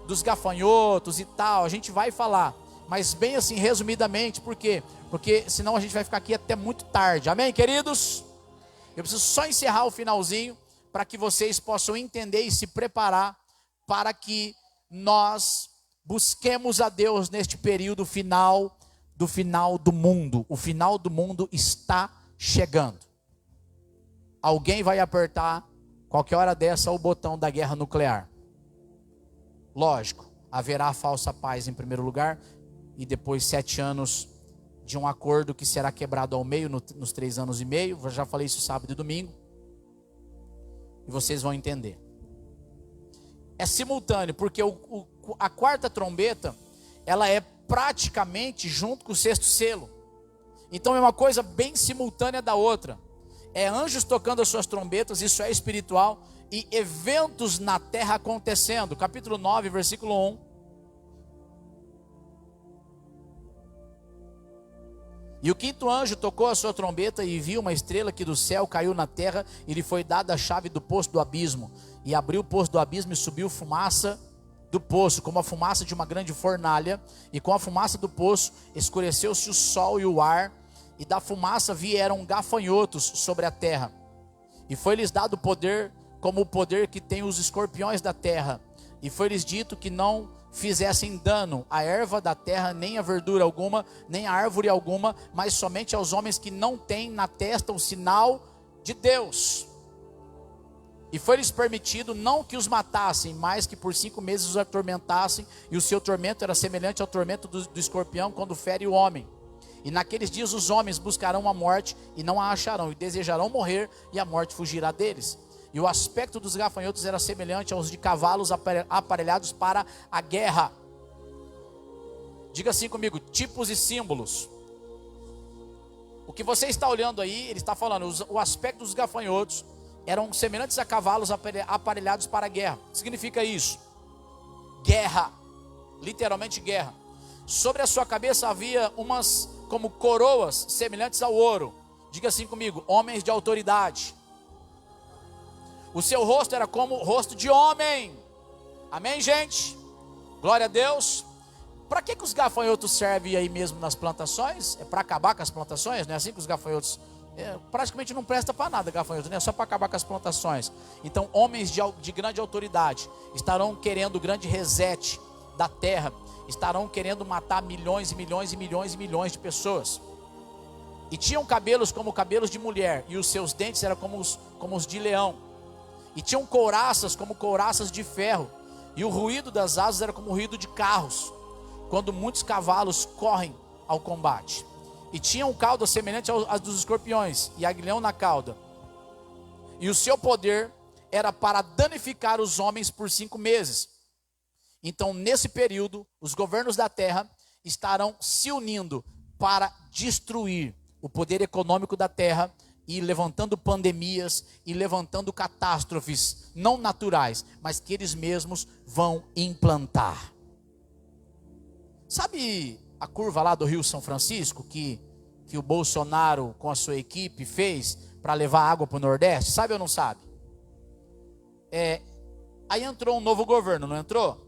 dos gafanhotos e tal? A gente vai falar, mas bem assim, resumidamente. Por quê? Porque senão a gente vai ficar aqui até muito tarde. Amém, queridos? Eu preciso só encerrar o finalzinho para que vocês possam entender e se preparar para que nós busquemos a Deus neste período final do mundo. O final do mundo está chegando. Alguém vai apertar qualquer hora dessa o botão da guerra nuclear. Lógico, haverá falsa paz em primeiro lugar, e depois 7 anos de um acordo que será quebrado ao meio nos 3 anos e meio. Eu já falei isso sábado e domingo, e vocês vão entender. É simultâneo, porque a quarta trombeta, ela é praticamente junto com o 6º selo. Então é uma coisa bem simultânea da outra. É anjos tocando as suas trombetas, isso é espiritual, e eventos na terra acontecendo. Capítulo 9, versículo 1. E o 5º anjo tocou a sua trombeta e viu uma estrela que do céu caiu na terra, e lhe foi dada a chave do poço do abismo. E abriu o poço do abismo e subiu fumaça do poço, como a fumaça de uma grande fornalha. E com a fumaça do poço escureceu-se o sol e o ar, e da fumaça vieram gafanhotos sobre a terra. E foi-lhes dado poder, como o poder que tem os escorpiões da terra. E foi-lhes dito que não fizessem dano à erva da terra, nem a verdura alguma, nem a árvore alguma, mas somente aos homens que não têm na testa o sinal de Deus. E foi-lhes permitido não que os matassem, mas que por 5 meses os atormentassem, e o seu tormento era semelhante ao tormento do escorpião quando fere o homem. E naqueles dias os homens buscarão a morte e não a acharão, e desejarão morrer, e a morte fugirá deles. E o aspecto dos gafanhotos era semelhante aos de cavalos aparelhados para a guerra. Diga assim comigo: tipos e símbolos. O que você está olhando aí, ele está falando, o aspecto dos gafanhotos eram semelhantes a cavalos aparelhados para a guerra. O que significa isso? Guerra, literalmente guerra. Sobre a sua cabeça havia umas como coroas semelhantes ao ouro. Diga assim comigo: homens de autoridade. O seu rosto era como o rosto de homem. Amém, gente? Glória a Deus. Para que os gafanhotos servem aí mesmo nas plantações? É para acabar com as plantações? Não é assim que os gafanhotos... praticamente não presta para nada gafanhoto, né? É só para acabar com as plantações. Então homens de grande autoridade estarão querendo o grande reset da terra. Estarão querendo matar milhões e milhões e milhões e milhões de pessoas. E tinham cabelos como cabelos de mulher, e os seus dentes eram como os de leão. E tinham couraças como couraças de ferro, e o ruído das asas era como o ruído de carros, quando muitos cavalos correm ao combate. E tinham caudas semelhantes às dos escorpiões, e aguilhão na cauda. E o seu poder era para danificar os homens por 5 meses. Então, nesse período, os governos da terra estarão se unindo para destruir o poder econômico da terra, e levantando pandemias, e levantando catástrofes não naturais, mas que eles mesmos vão implantar. Sabe a curva lá do Rio São Francisco, que o Bolsonaro com a sua equipe fez para levar água para o Nordeste? Sabe ou não sabe? Aí entrou um novo governo, não entrou?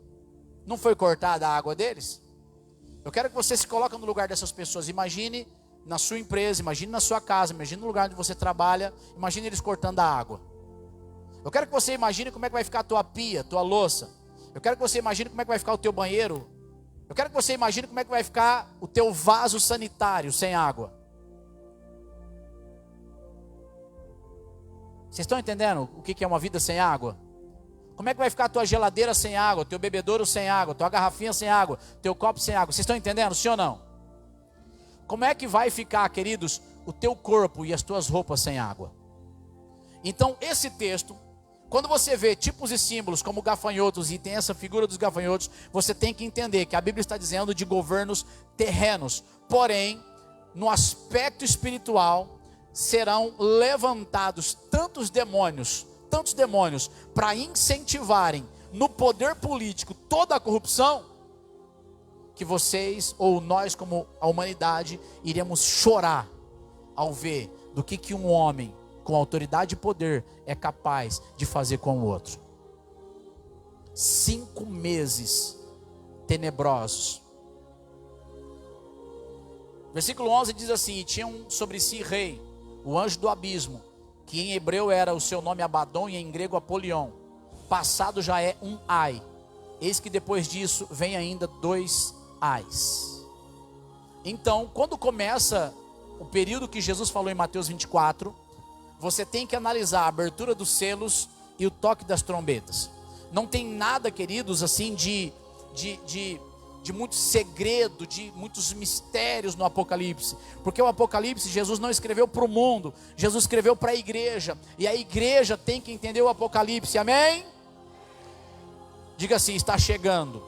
Não foi cortada a água deles? Eu quero que você se coloque no lugar dessas pessoas. Imagine na sua empresa, imagine na sua casa, imagine no lugar onde você trabalha, imagine eles cortando a água. Eu quero que você imagine como é que vai ficar a tua pia, tua louça. Eu quero que você imagine como é que vai ficar o teu banheiro. Eu quero que você imagine como é que vai ficar o teu vaso sanitário sem água. Vocês estão entendendo o que é uma vida sem água? Como é que vai ficar a tua geladeira sem água, teu bebedouro sem água, tua garrafinha sem água, teu copo sem água? Vocês estão entendendo, sim ou não? Como é que vai ficar, queridos, o teu corpo e as tuas roupas sem água? Então, esse texto, quando você vê tipos e símbolos como gafanhotos e tem essa figura dos gafanhotos, você tem que entender que a Bíblia está dizendo de governos terrenos. Porém, no aspecto espiritual, serão levantados tantos demônios, para incentivarem no poder político toda a corrupção, que vocês ou nós como a humanidade iremos chorar ao ver do que um homem com autoridade e poder é capaz de fazer com o outro. 5 meses tenebrosos. Versículo 11 diz assim: e tinham sobre si rei, o anjo do abismo, que em hebreu era o seu nome Abadom e em grego Apolion. Passado já é um ai. Eis que depois disso vem ainda 2 ais. Então, quando começa o período que Jesus falou em Mateus 24, você tem que analisar a abertura dos selos e o toque das trombetas. Não tem nada, queridos, assim de muito segredo, de muitos mistérios no Apocalipse, porque o Apocalipse Jesus não escreveu para o mundo, Jesus escreveu para a igreja, e a igreja tem que entender o Apocalipse, amém? Diga assim: está chegando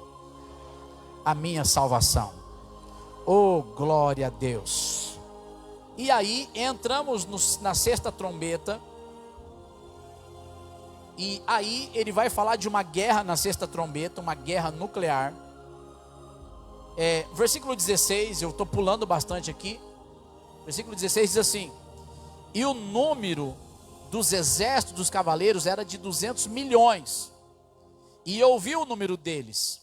a minha salvação. Oh, glória a Deus. E aí entramos na 6ª trombeta, e aí ele vai falar de uma guerra na 6ª trombeta, uma guerra nuclear. Versículo 16, eu estou pulando bastante aqui. Versículo 16 diz assim: e o número dos exércitos dos cavaleiros era de 200 milhões. E eu vi o número deles.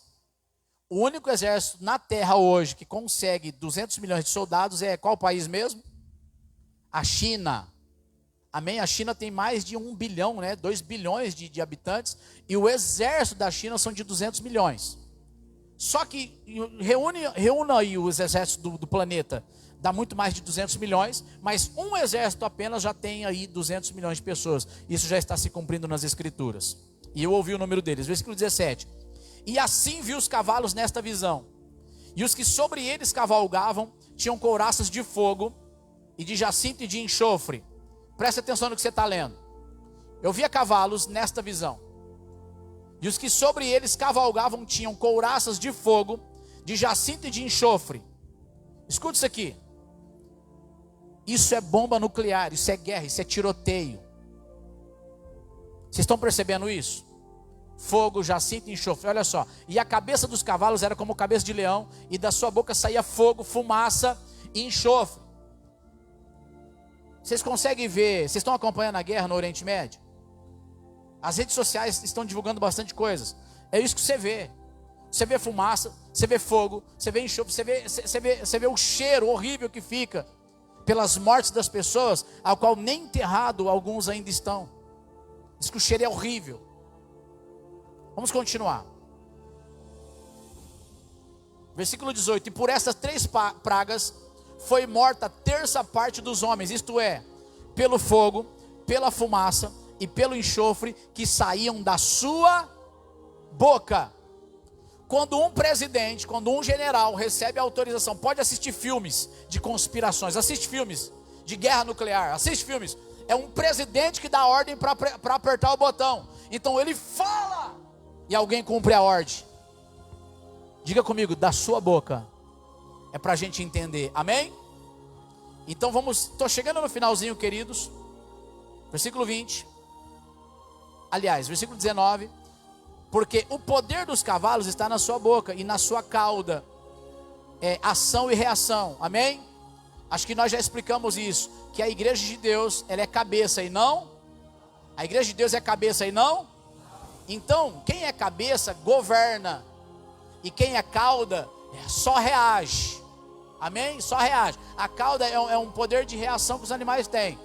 O único exército na terra hoje que consegue 200 milhões de soldados é qual país mesmo? A China. Amém? A China tem mais de 1 bilhão, 2 bilhões de habitantes. E o exército da China são de 200 milhões. Só que reúna aí os exércitos do planeta, dá muito mais de 200 milhões, mas um exército apenas já tem aí 200 milhões de pessoas. Isso já está se cumprindo nas escrituras. E eu ouvi o número deles, versículo 17. E assim vi os cavalos nesta visão, e os que sobre eles cavalgavam tinham couraças de fogo, e de jacinto e de enxofre. Presta atenção no que você está lendo. Eu via cavalos nesta visão, e os que sobre eles cavalgavam tinham couraças de fogo, de jacinto e de enxofre. Escuta isso aqui. Isso é bomba nuclear, isso é guerra, isso é tiroteio. Vocês estão percebendo isso? Fogo, jacinto e enxofre, olha só. E a cabeça dos cavalos era como cabeça de leão, e da sua boca saía fogo, fumaça e enxofre. Vocês conseguem ver, vocês estão acompanhando a guerra no Oriente Médio? As redes sociais estão divulgando bastante coisas. É isso que você vê. Você vê fumaça, você vê fogo, você vê enxofre, você vê o cheiro horrível que fica pelas mortes das pessoas, ao qual nem enterrado alguns ainda estão. Diz que o cheiro é horrível. Vamos continuar. Versículo 18. E por essas 3 pragas foi morta a 1/3 parte dos homens, isto é, pelo fogo, pela fumaça e pelo enxofre que saíam da sua boca. Quando um presidente, quando um general recebe autorização, pode assistir filmes de conspirações, assiste filmes de guerra nuclear, assiste filmes. É um presidente que dá ordem para apertar o botão. Então ele fala e alguém cumpre a ordem. Diga comigo, da sua boca. É para a gente entender, amém? Então estou chegando no finalzinho, queridos. Versículo 20. Aliás, versículo 19. Porque o poder dos cavalos está na sua boca e na sua cauda. É ação e reação, amém? Acho que nós já explicamos isso. Que a igreja de Deus, ela é cabeça e não? A igreja de Deus é cabeça e não? Então, quem é cabeça governa. E quem é cauda só reage. Amém? Só reage. A cauda é um poder de reação que os animais têm.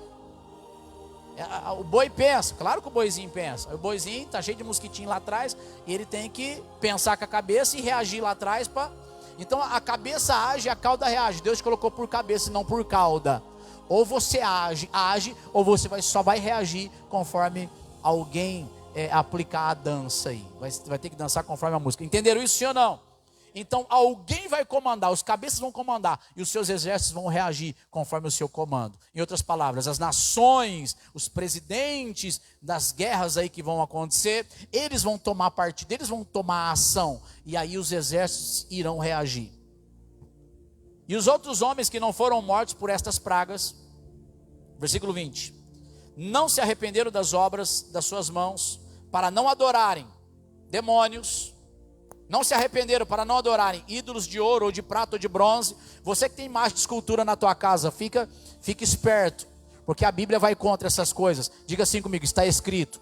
O boi pensa, claro que o boizinho pensa. O boizinho está cheio de mosquitinho lá atrás e ele tem que pensar com a cabeça e reagir lá atrás para... Então a cabeça age e a cauda reage. Deus te colocou por cabeça e não por cauda. Ou você age, ou você só vai reagir conforme alguém aplicar a dança aí. Vai ter que dançar conforme a música. Entenderam isso, sim ou não? Então alguém vai comandar, os cabeças vão comandar, e os seus exércitos vão reagir conforme o seu comando. Em outras palavras, as nações, os presidentes das guerras aí que vão acontecer, eles vão tomar partido, eles vão tomar ação, e aí os exércitos irão reagir. E os outros homens que não foram mortos por estas pragas, versículo 20, não se arrependeram das obras das suas mãos, para não adorarem demônios, não se arrependeram para não adorarem ídolos de ouro, ou de prata, ou de bronze. Você que tem imagem de escultura na tua casa, fica esperto, porque a Bíblia vai contra essas coisas. Diga assim comigo, está escrito.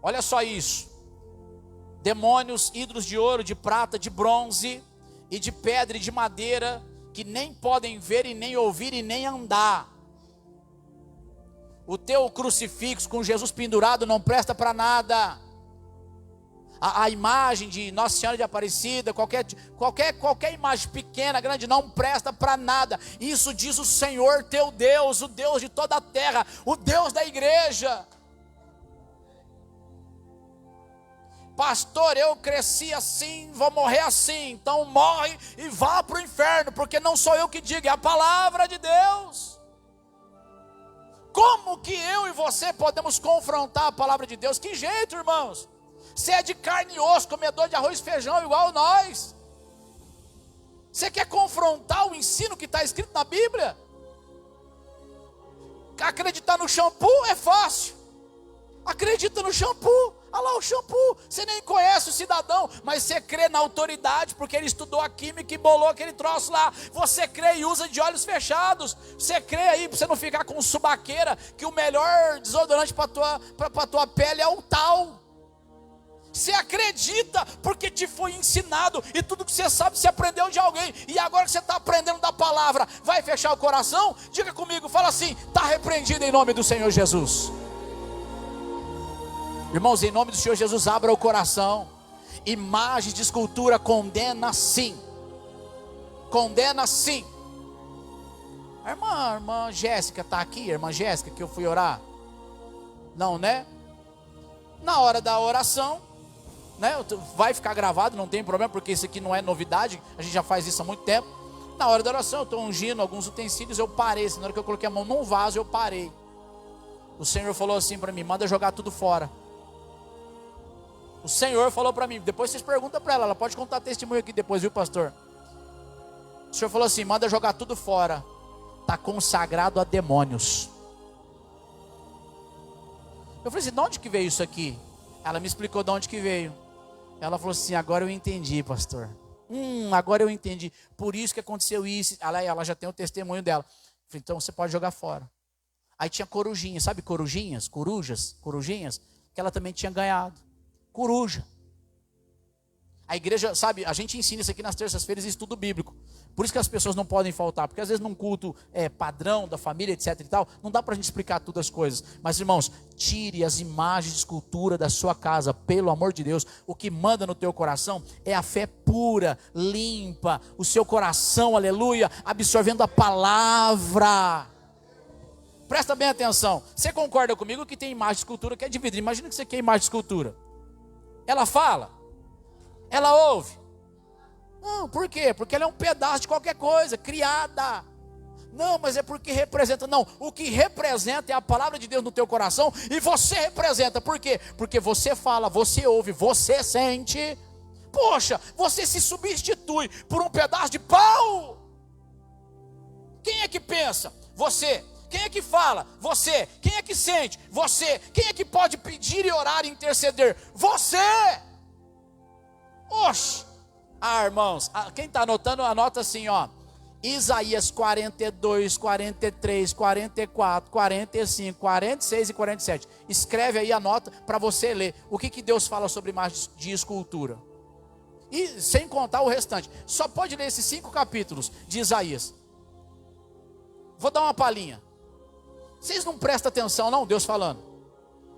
Olha só isso: demônios, ídolos de ouro, de prata, de bronze, e de pedra e de madeira, que nem podem ver, e nem ouvir, e nem andar. O teu crucifixo com Jesus pendurado não presta para nada. A imagem de Nossa Senhora de Aparecida, qualquer imagem pequena, grande, não presta para nada. Isso diz o Senhor teu Deus, o Deus de toda a terra, o Deus da igreja. Pastor, eu cresci assim, vou morrer assim. Então morre e vá para o inferno, porque não sou eu que digo, é a palavra de Deus. Como que eu e você podemos confrontar a palavra de Deus? Que jeito, irmãos? Você é de carne e osso, comedor de arroz e feijão igual nós. Você quer confrontar o ensino que está escrito na Bíblia? Acreditar no shampoo é fácil. Acredita no shampoo. Olha lá o shampoo. Você nem conhece o cidadão, mas você crê na autoridade, porque ele estudou a química e bolou aquele troço lá. Você crê e usa de olhos fechados. Você crê aí, para você não ficar com subaqueira, que o melhor desodorante para tua pele é o tal. Você acredita porque te foi ensinado, e tudo que você sabe você aprendeu de alguém, e agora que você está aprendendo da palavra, vai fechar o coração? Diga comigo, fala assim: está repreendido em nome do Senhor Jesus. Irmãos, em nome do Senhor Jesus, abra o coração. Imagens de escultura condena sim. Condena sim. A irmã Jéssica está aqui, a irmã Jéssica que eu fui orar? Não, né? Na hora da oração, né, vai ficar gravado, não tem problema, porque isso aqui não é novidade, a gente já faz isso há muito tempo. Na hora da oração eu estou ungindo alguns utensílios, eu parei, na hora que eu coloquei a mão num vaso eu parei. O Senhor falou assim para mim: manda jogar tudo fora. O Senhor falou para mim, depois vocês perguntam para ela pode contar testemunho aqui depois, viu, pastor? O Senhor falou assim: manda jogar tudo fora, está consagrado a demônios. Eu falei assim: de onde que veio isso aqui? Ela me explicou de onde que veio. Ela falou assim: agora eu entendi, pastor. Agora eu entendi. Por isso que aconteceu isso. Ela já tem o testemunho dela. Eu falei: então você pode jogar fora. Aí tinha corujinha, sabe corujinhas? Corujinhas, que ela também tinha ganhado. Coruja. A igreja, sabe, a gente ensina isso aqui nas terças-feiras, estudo bíblico. Por isso que as pessoas não podem faltar, porque às vezes num culto padrão da família, etc e tal, não dá para a gente explicar todas as coisas. Mas irmãos, tire as imagens de escultura da sua casa, pelo amor de Deus. O que manda no teu coração é a fé pura, limpa, o seu coração, aleluia, absorvendo a palavra. Presta bem atenção. Você concorda comigo que tem imagem de escultura que é dividida? Imagina que você quer imagem de escultura. Ela fala? Ela ouve? Não, por quê? Porque ela é um pedaço de qualquer coisa, criada. Não, mas é porque representa. Não, o que representa é a palavra de Deus no teu coração, e você representa. Por quê? Porque você fala, você ouve, você sente. Poxa, você se substitui por um pedaço de pau. Quem é que pensa? Você. Quem é que fala? Você. Quem é que sente? Você. Quem é que pode pedir e orar e interceder? Você. Oxe. Irmãos, quem está anotando, anota assim, ó. Isaías 42, 43, 44, 45, 46 e 47. Escreve aí, anota para você ler. O que Deus fala sobre imagens de escultura. E sem contar o restante. Só pode ler esses 5 capítulos de Isaías. Vou dar uma palhinha. Vocês não prestam atenção não, Deus falando.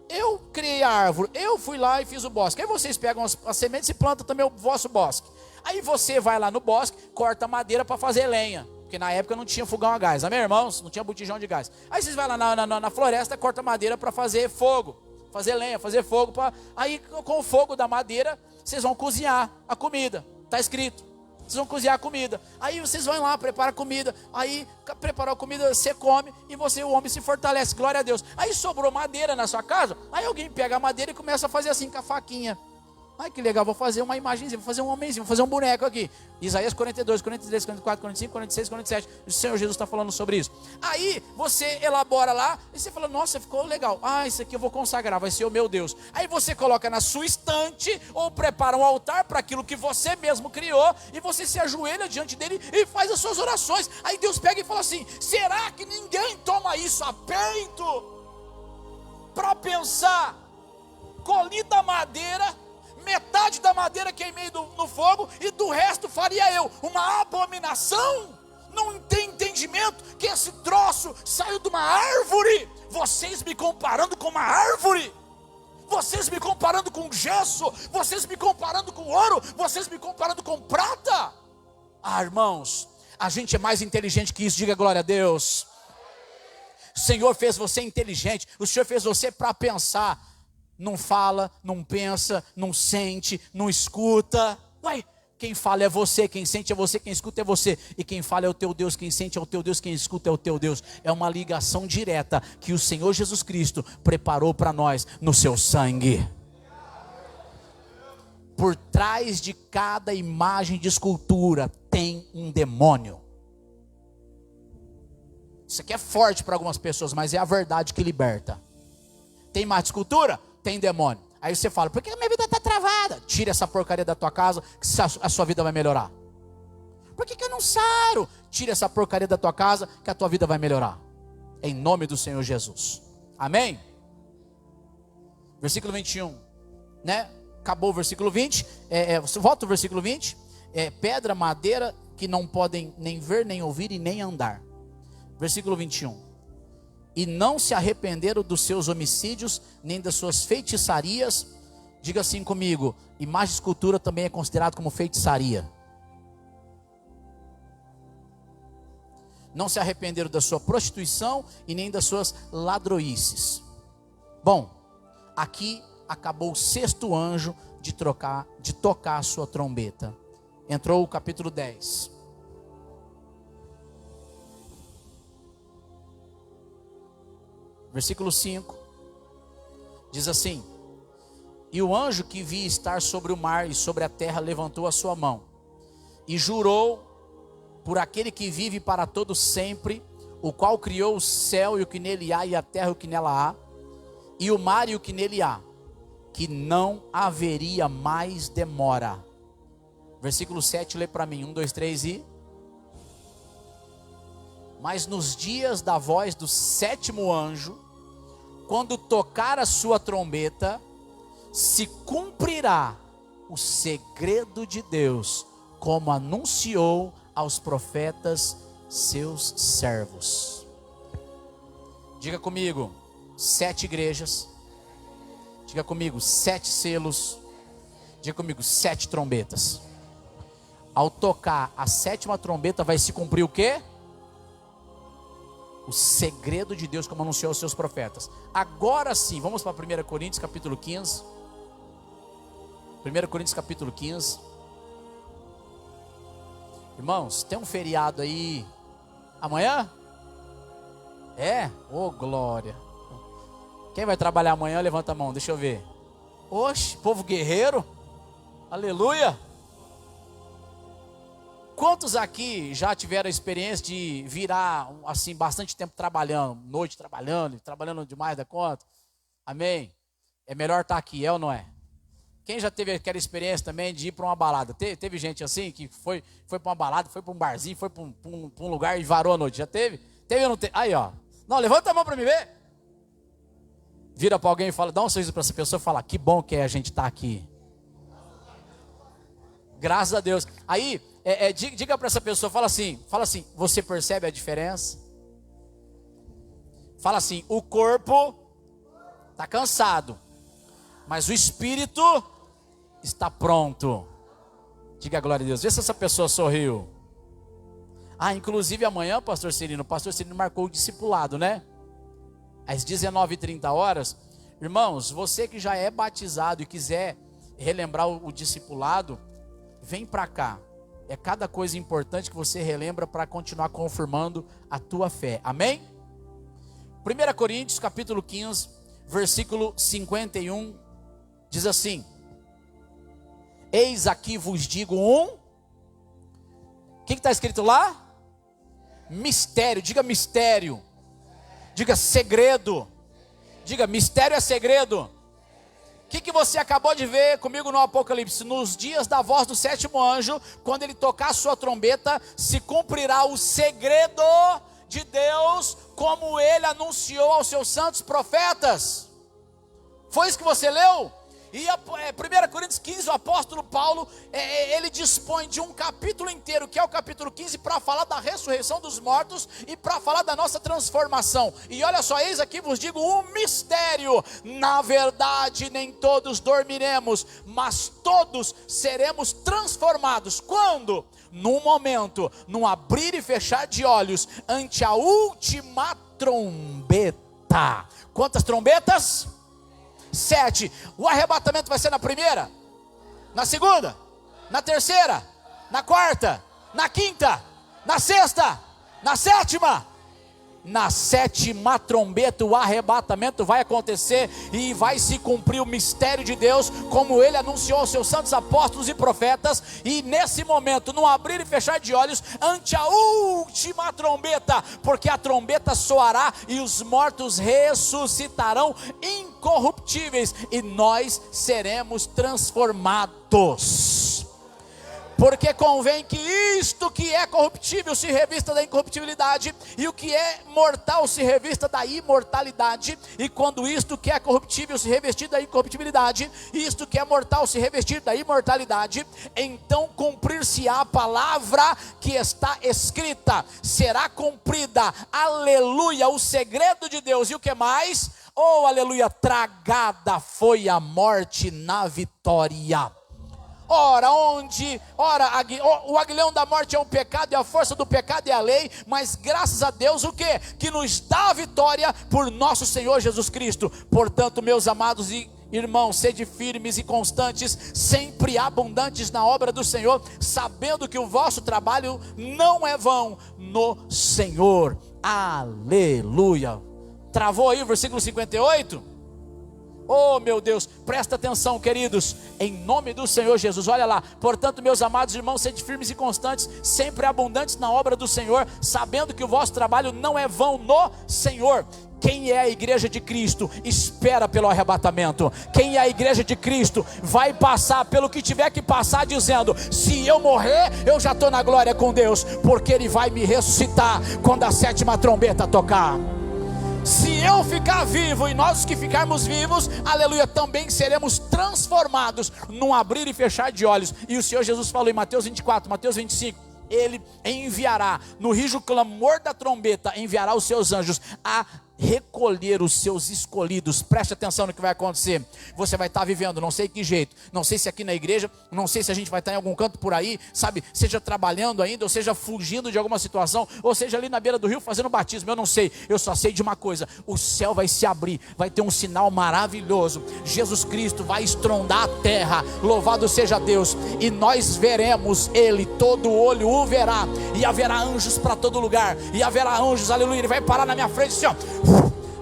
Eu criei a árvore, eu fui lá e fiz o bosque. Aí vocês pegam as sementes e plantam também o vosso bosque. Aí você vai lá no bosque, corta madeira para fazer lenha. Porque na época não tinha fogão a gás, amém, irmãos? Não tinha botijão de gás. Aí vocês vão lá na floresta, corta madeira para fazer fogo, fazer lenha, fazer fogo. Aí com o fogo da madeira, vocês vão cozinhar a comida. Está escrito. Vocês vão cozinhar a comida. Aí vocês vão lá, preparar a comida. Aí preparou a comida, você come e o homem se fortalece. Glória a Deus. Aí sobrou madeira na sua casa. Aí alguém pega a madeira e começa a fazer assim com a faquinha. Ai, que legal, vou fazer uma imagenzinha, vou fazer um homenzinho, vou fazer um boneco aqui. Isaías 42, 43, 44, 45, 46, 47. O Senhor Jesus está falando sobre isso. Aí você elabora lá e você fala, nossa, ficou legal. Ah, isso aqui eu vou consagrar, vai ser o meu Deus. Aí você coloca na sua estante ou prepara um altar para aquilo que você mesmo criou e você se ajoelha diante dele e faz as suas orações. Aí Deus pega e fala assim, será que ninguém toma isso a peito? Para pensar, colhi da madeira, metade da madeira queimei no fogo e do resto faria eu uma abominação? Não tem entendimento que esse troço saiu de uma árvore? Vocês me comparando com uma árvore? Vocês me comparando com gesso? Vocês me comparando com ouro? Vocês me comparando com prata? Ah, irmãos, a gente é mais inteligente que isso, diga glória a Deus. O Senhor fez você inteligente, o Senhor fez você para pensar. Não fala, não pensa, não sente, não escuta. Uai, quem fala é você, quem sente é você, quem escuta é você. E quem fala é o teu Deus, quem sente é o teu Deus, quem escuta é o teu Deus. É uma ligação direta que o Senhor Jesus Cristo preparou para nós no seu sangue. Por trás de cada imagem de escultura tem um demônio. Isso aqui é forte para algumas pessoas, mas é a verdade que liberta. Tem imagem de escultura? Tem demônio. Aí você fala, por que a minha vida está travada? Tira essa porcaria da tua casa, que a sua vida vai melhorar. Por que eu não saro? Tira essa porcaria da tua casa, que a tua vida vai melhorar. Em nome do Senhor Jesus. Amém? Versículo 21, né? Acabou o versículo 20. Volta o versículo 20. Pedra, madeira, que não podem nem ver, nem ouvir e nem andar. Versículo 21. E não se arrependeram dos seus homicídios, nem das suas feitiçarias. Diga assim comigo, imagem de escultura também é considerado como feitiçaria. Não se arrependeram da sua prostituição e nem das suas ladroices. Bom, aqui acabou o sexto anjo de tocar a sua trombeta. Entrou o capítulo 10. Versículo 5, diz assim: e o anjo que vi estar sobre o mar e sobre a terra levantou a sua mão, e jurou por aquele que vive para todo sempre, o qual criou o céu e o que nele há, e a terra e o que nela há, e o mar e o que nele há, que não haveria mais demora. Versículo 7, lê para mim, 1, 2, 3 e... Mas nos dias da voz do sétimo anjo, quando tocar a sua trombeta, se cumprirá o segredo de Deus, como anunciou aos profetas seus servos. Diga comigo, 7 igrejas. Diga comigo, 7 selos. Diga comigo, 7 trombetas. Ao tocar a 7ª trombeta, vai se cumprir o quê? O segredo de Deus, como anunciou aos seus profetas. Agora sim, vamos para 1 Coríntios capítulo 15. 1 Coríntios capítulo 15. Irmãos, tem um feriado aí amanhã? Ô glória. Quem vai trabalhar amanhã, levanta a mão, deixa eu ver. Oxe, povo guerreiro. Aleluia. Quantos aqui já tiveram a experiência de virar assim bastante tempo trabalhando, noite trabalhando demais da conta? Amém? É melhor estar aqui, é ou não é? Quem já teve aquela experiência também de ir para uma balada? Teve gente assim que foi para uma balada, foi para um barzinho, foi para um lugar e varou a noite? Já teve? Teve ou não teve? Aí ó, não, levanta a mão para me ver. Vira para alguém e fala, dá um sorriso para essa pessoa e fala, que bom que a gente está aqui. Graças a Deus. Aí, diga para essa pessoa, fala assim, você percebe a diferença? Fala assim: o corpo está cansado, mas o espírito está pronto. Diga glória a Deus. Vê se essa pessoa sorriu. Inclusive amanhã, o pastor Cirino marcou o discipulado, né? Às 19h30. Irmãos, você que já é batizado e quiser relembrar o discipulado, vem para cá. É cada coisa importante que você relembra para continuar confirmando a tua fé. Amém? 1 Coríntios capítulo 15, versículo 51, diz assim: eis aqui vos digo o que está escrito lá? Mistério. Diga mistério. Diga segredo. Diga, mistério é segredo. O que você acabou de ver comigo no Apocalipse? Nos dias da voz do sétimo anjo, quando ele tocar a sua trombeta, se cumprirá o segredo de Deus, como ele anunciou aos seus santos profetas. Foi isso que você leu? E 1 Coríntios 15, o apóstolo Paulo, ele dispõe de um capítulo inteiro, que é o capítulo 15, para falar da ressurreição dos mortos e para falar da nossa transformação. E olha só, eis aqui vos digo um mistério: na verdade nem todos dormiremos, mas todos seremos transformados. Quando? Num momento, num abrir e fechar de olhos, ante a última trombeta. Quantas trombetas? 7. O arrebatamento vai ser na primeira, na segunda, na terceira, na quarta, na quinta, na sexta, na sétima. Na sétima trombeta o arrebatamento vai acontecer e vai se cumprir o mistério de Deus, como ele anunciou aos seus santos apóstolos e profetas. E nesse momento, no abrir e fechar de olhos, ante a última trombeta, porque a trombeta soará e os mortos ressuscitarão incorruptíveis e nós seremos transformados. Porque convém que isto que é corruptível se revista da incorruptibilidade, e o que é mortal se revista da imortalidade. E quando isto que é corruptível se revestir da incorruptibilidade, e isto que é mortal se revestir da imortalidade, então cumprir-se-á a palavra que está escrita, será cumprida, aleluia, o segredo de Deus. E o que mais? Oh, aleluia, tragada foi a morte na vitória. Ora, o aguilhão da morte é o pecado, e a força do pecado é a lei, mas graças a Deus, o quê? Que nos dá a vitória por nosso Senhor Jesus Cristo. Portanto, meus amados irmãos, sede firmes e constantes, sempre abundantes na obra do Senhor, sabendo que o vosso trabalho não é vão no Senhor. Aleluia. Travou aí o versículo 58? Oh meu Deus, presta atenção, queridos, em nome do Senhor Jesus. Olha lá: portanto, meus amados irmãos, sede firmes e constantes, sempre abundantes na obra do Senhor, sabendo que o vosso trabalho não é vão no Senhor. Quem é a igreja de Cristo espera pelo arrebatamento. Quem é a igreja de Cristo vai passar pelo que tiver que passar, dizendo: se eu morrer, eu já estou na glória com Deus, porque Ele vai me ressuscitar quando a sétima trombeta tocar. Se eu ficar vivo e nós que ficarmos vivos, aleluia, também seremos transformados num abrir e fechar de olhos. E o Senhor Jesus falou em Mateus 24, Mateus 25: Ele enviará, no rijo clamor da trombeta, enviará os seus anjos a recolher os seus escolhidos. Preste atenção no que vai acontecer. Você vai estar vivendo, não sei que jeito, não sei se aqui na igreja, não sei se a gente vai estar em algum canto por aí, sabe, seja trabalhando ainda, ou seja fugindo de alguma situação, ou seja ali na beira do rio fazendo batismo, eu não sei. Eu só sei de uma coisa: o céu vai se abrir, vai ter um sinal maravilhoso, Jesus Cristo vai estrondar a terra, louvado seja Deus, e nós veremos Ele, todo olho o verá, e haverá anjos para todo lugar, e haverá anjos, aleluia. Ele vai parar na minha frente assim, ó: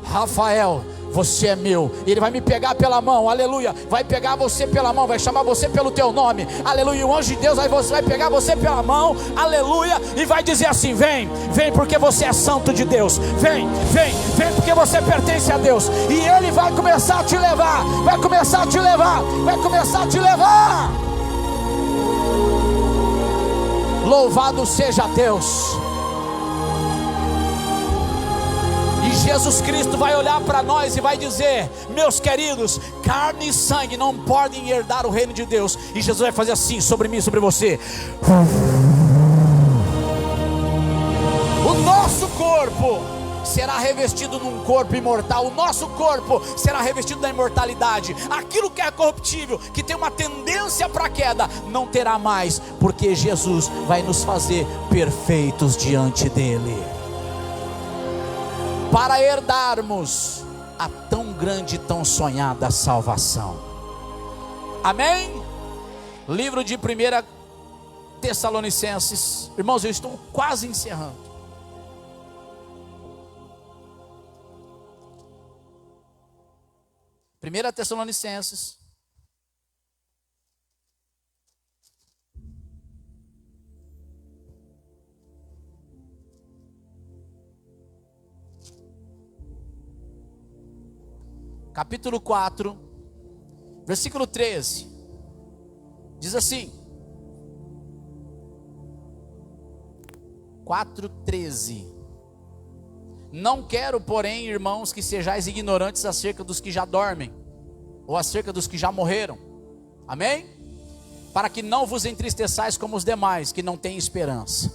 Rafael, você é meu. Ele vai me pegar pela mão, aleluia, vai pegar você pela mão, vai chamar você pelo teu nome, aleluia. O anjo de Deus vai pegar você pela mão, aleluia, e vai dizer assim: vem, vem porque você é santo de Deus, vem, vem, vem porque você pertence a Deus. E Ele vai começar a te levar, vai começar a te levar, vai começar a te levar. Louvado seja Deus. E Jesus Cristo vai olhar para nós e vai dizer: meus queridos, carne e sangue não podem herdar o reino de Deus. E Jesus vai fazer assim sobre mim e sobre você. O nosso corpo será revestido num corpo imortal. O nosso corpo será revestido da imortalidade. Aquilo que é corruptível, que tem uma tendência para a queda, não terá mais, porque Jesus vai nos fazer perfeitos diante dele, para herdarmos a tão grande e tão sonhada salvação. Amém? Livro de 1 Tessalonicenses. Irmãos, eu estou quase encerrando. Primeira Tessalonicenses, capítulo 4, versículo 13, diz assim, 4:13: Não quero, porém, irmãos, que sejais ignorantes acerca dos que já dormem, ou acerca dos que já morreram. Amém? Para que não vos entristeçais como os demais, que não têm esperança.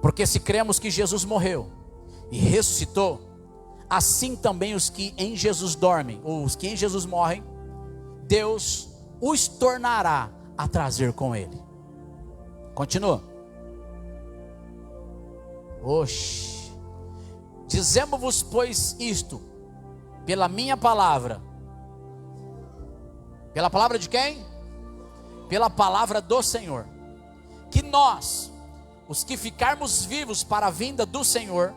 Porque se cremos que Jesus morreu e ressuscitou, assim também os que em Jesus dormem, ou os que em Jesus morrem, Deus os tornará a trazer com ele. Continua. Oxe. Dizemos-vos, pois, isto, pela minha palavra. Pela palavra de quem? Pela palavra do Senhor. Que nós, os que ficarmos vivos para a vinda do Senhor,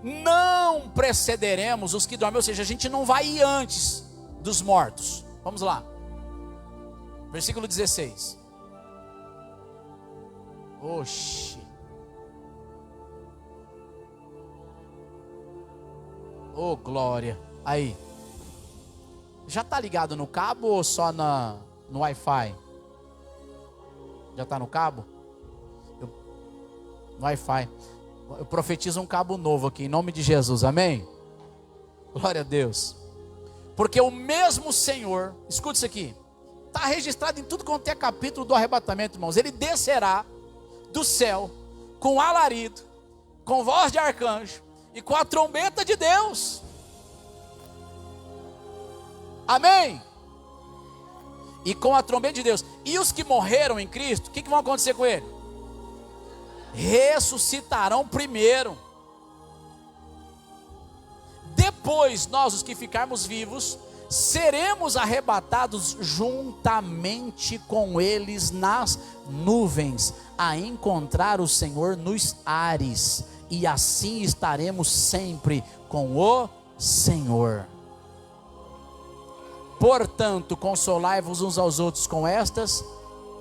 não precederemos os que dormem. Ou seja, a gente não vai ir antes dos mortos. Vamos lá. Versículo 16. Oxe. Oh, glória. Aí. Já está ligado no cabo ou só no Wi-Fi? Já está no cabo? No Wi-Fi. Eu profetizo um cabo novo aqui, em nome de Jesus, amém? Glória a Deus. Porque o mesmo Senhor, escute isso aqui, está registrado em tudo quanto é capítulo do arrebatamento, irmãos. Ele descerá do céu com alarido, com voz de arcanjo e com a trombeta de Deus. Amém? E com a trombeta de Deus. E os que morreram em Cristo, o que vai acontecer com ele? Ressuscitarão primeiro. Depois nós, os que ficarmos vivos, seremos arrebatados juntamente com eles nas nuvens, a encontrar o Senhor nos ares, e assim estaremos sempre com o Senhor. Portanto, consolai-vos uns aos outros com estas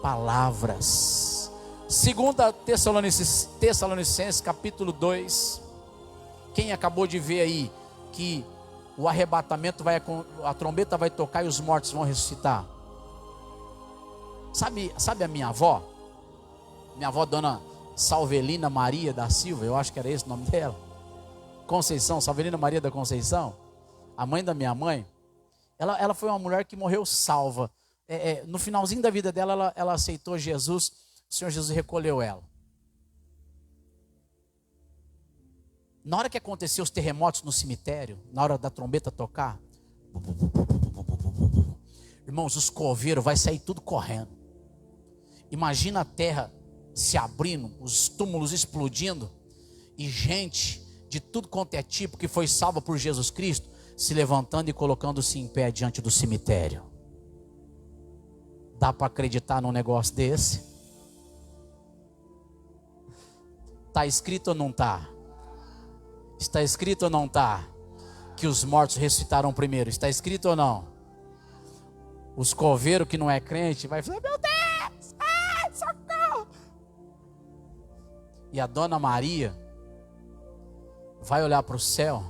palavras. 2 Tessalonicenses capítulo 2. Quem acabou de ver aí que o arrebatamento a trombeta vai tocar e os mortos vão ressuscitar? Sabe a minha avó? Minha avó, dona Salvelina Maria da Silva, eu acho que era esse o nome dela. Conceição, Salvelina Maria da Conceição, a mãe da minha mãe. Ela foi uma mulher que morreu salva. No finalzinho da vida dela, ela aceitou Jesus. O Senhor Jesus recolheu ela. Na hora que aconteceu os terremotos no cemitério, na hora da trombeta tocar, irmãos, os coveiros vai sair tudo correndo. Imagina a terra se abrindo, os túmulos explodindo, e gente de tudo quanto é tipo que foi salva por Jesus Cristo se levantando e colocando-se em pé diante do cemitério. Dá para acreditar num negócio desse? Está escrito ou não está? Está escrito ou não está? Que os mortos ressuscitaram primeiro. Está escrito ou não? Os coveiros que não é crente vai falar: meu Deus, ai, socorro. E a dona Maria vai olhar para o céu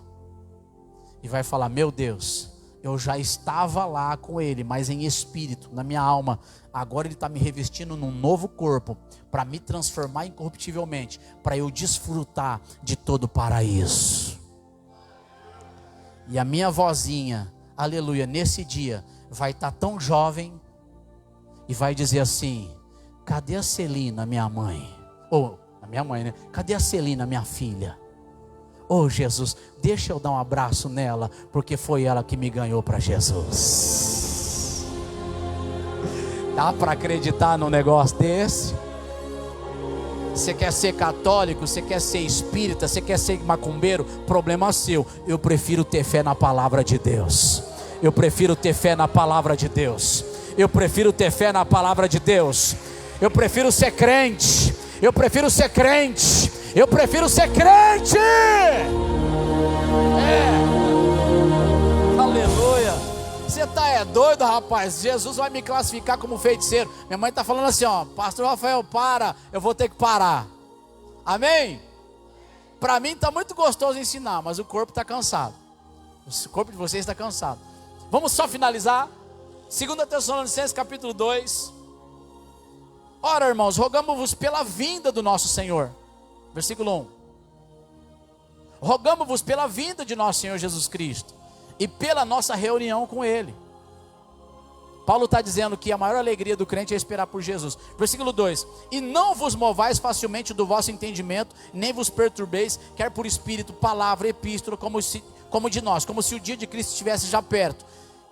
e vai falar: meu Deus, eu já estava lá com ele, mas em espírito, na minha alma. Agora ele está me revestindo num novo corpo, para me transformar incorruptivelmente, para eu desfrutar de todo o paraíso. E a minha vozinha, aleluia, nesse dia, vai estar tão jovem, e vai dizer assim: cadê a Celina, minha mãe? Ou, a minha mãe, né? Cadê a Celina, minha filha? Oh Jesus, deixa eu dar um abraço nela, porque foi ela que me ganhou para Jesus. Dá para acreditar num negócio desse? Você quer ser católico, você quer ser espírita, você quer ser macumbeiro, problema seu. Eu prefiro ter fé na palavra de Deus. Eu prefiro ter fé na palavra de Deus. Eu prefiro ter fé na palavra de Deus. Eu prefiro ser crente. Eu prefiro ser crente. Eu prefiro ser crente. Aleluia. Você tá doido, rapaz? Jesus vai me classificar como feiticeiro. Minha mãe tá falando assim, ó: pastor Rafael, para, eu vou ter que parar. Amém? Para mim tá muito gostoso ensinar, mas o corpo tá cansado. O corpo de vocês está cansado. Vamos só finalizar. 2 Tessalonicenses capítulo 2. Ora, irmãos, rogamos-vos pela vinda do nosso Senhor. Versículo 1. Rogamos-vos pela vinda de nosso Senhor Jesus Cristo e pela nossa reunião com Ele. Paulo está dizendo que a maior alegria do crente é esperar por Jesus. Versículo 2: e não vos movais facilmente do vosso entendimento, nem vos perturbeis, quer por espírito, palavra, epístola, como de nós, como se o dia de Cristo estivesse já perto.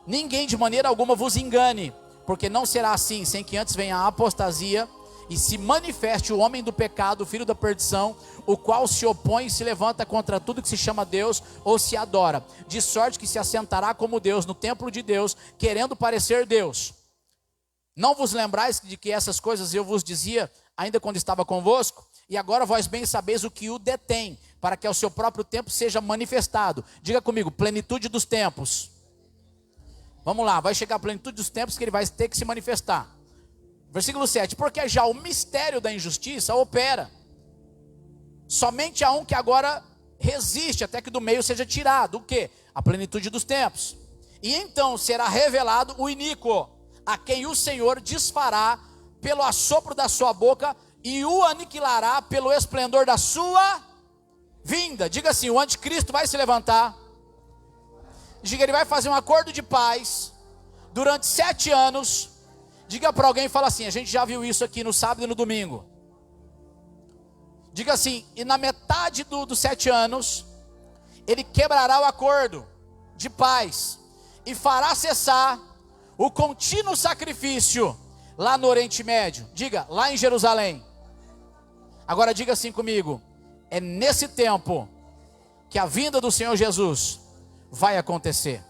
Ninguém de maneira alguma vos engane, porque não será assim, sem que antes venha a apostasia e se manifeste o homem do pecado, o filho da perdição, o qual se opõe e se levanta contra tudo que se chama Deus ou se adora, de sorte que se assentará como Deus no templo de Deus, querendo parecer Deus. Não vos lembrais de que essas coisas eu vos dizia, ainda quando estava convosco? E agora vós bem sabeis o que o detém, para que ao seu próprio tempo seja manifestado. Diga comigo: plenitude dos tempos. Vamos lá, vai chegar a plenitude dos tempos que ele vai ter que se manifestar. Versículo 7: porque já o mistério da injustiça opera. Somente há um que agora resiste, até que do meio seja tirado. O quê? A plenitude dos tempos. E então será revelado o iníquo, a quem o Senhor desfará pelo assopro da sua boca e o aniquilará pelo esplendor da sua vinda. Diga assim: o anticristo vai se levantar. Diga, ele vai fazer um acordo de paz durante 7 anos. Diga para alguém e fala assim: a gente já viu isso aqui no sábado e no domingo. Diga assim: e na metade dos 7 anos, ele quebrará o acordo de paz e fará cessar o contínuo sacrifício lá no Oriente Médio. Diga, lá em Jerusalém. Agora diga assim comigo: é nesse tempo que a vinda do Senhor Jesus vai acontecer.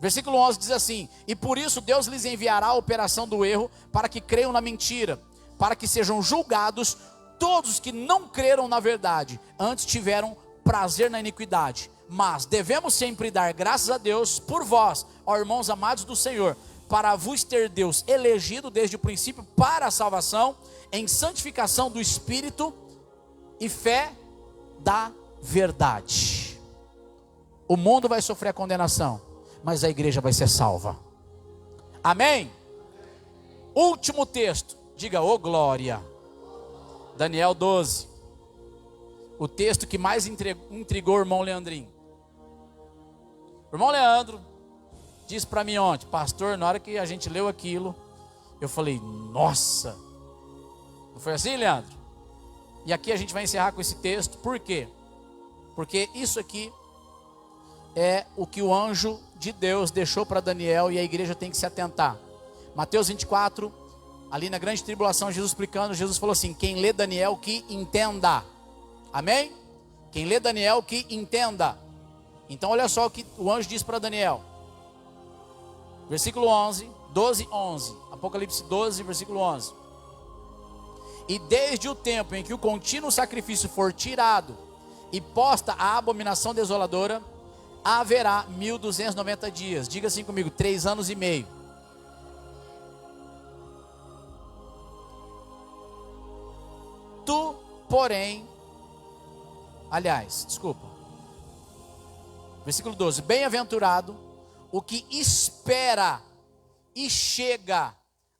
Versículo 11 diz assim: e por isso Deus lhes enviará a operação do erro, para que creiam na mentira, para que sejam julgados todos que não creram na verdade, antes tiveram prazer na iniquidade. Mas devemos sempre dar graças a Deus por vós, ó irmãos amados do Senhor, para vos ter Deus elegido desde o princípio para a salvação, em santificação do Espírito e fé da verdade. O mundo vai sofrer a condenação, mas a igreja vai ser salva. Amém? Último texto. Diga: ô glória. Daniel 12. O texto que mais intrigou o irmão Leandrinho. O irmão Leandro disse para mim ontem: pastor, na hora que a gente leu aquilo, eu falei: nossa. Não foi assim, Leandro? E aqui a gente vai encerrar com esse texto. Por quê? Porque isso aqui é o que o anjo de Deus deixou para Daniel, e a igreja tem que se atentar. Mateus 24, ali na grande tribulação, Jesus explicando, Jesus falou assim: quem lê Daniel que entenda. Amém? Quem lê Daniel que entenda. Então olha só o que o anjo diz para Daniel. Versículo 11, 12, 11. Apocalipse 12, versículo 11. E desde o tempo em que o contínuo sacrifício for tirado e posta a abominação desoladora, haverá 1290 dias. Diga assim comigo: 3 anos e meio. Tu, porém, versículo 12: bem-aventurado o que espera e chega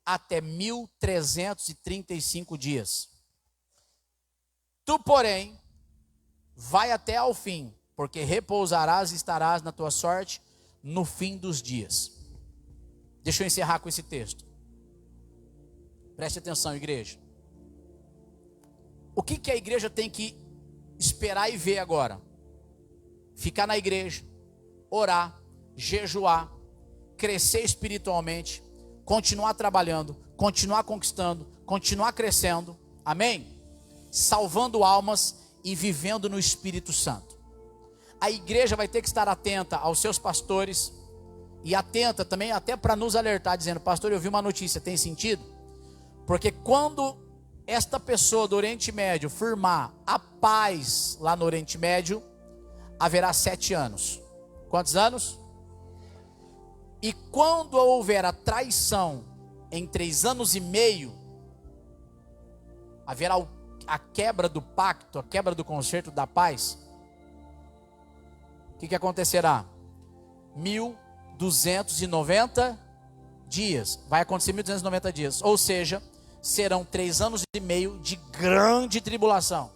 até 1335 dias. Tu, porém, vai até ao fim, porque repousarás e estarás na tua sorte no fim dos dias. Deixa eu encerrar com esse texto. Preste atenção, igreja. O que a igreja tem que esperar e ver agora. Ficar na igreja, orar, jejuar, crescer espiritualmente, continuar trabalhando, continuar conquistando, continuar crescendo, amém? Salvando almas e vivendo no Espírito Santo. A igreja vai ter que estar atenta aos seus pastores e atenta também até para nos alertar, dizendo: pastor, eu vi uma notícia, tem sentido? Porque quando esta pessoa do Oriente Médio firmar a paz lá no Oriente Médio, haverá 7 anos. Quantos anos? E quando houver a traição em 3 anos e meio, haverá a quebra do pacto, a quebra do concerto da paz. O que acontecerá? 1290 dias. Vai acontecer 1290 dias. Ou seja, serão 3 anos e meio de grande tribulação.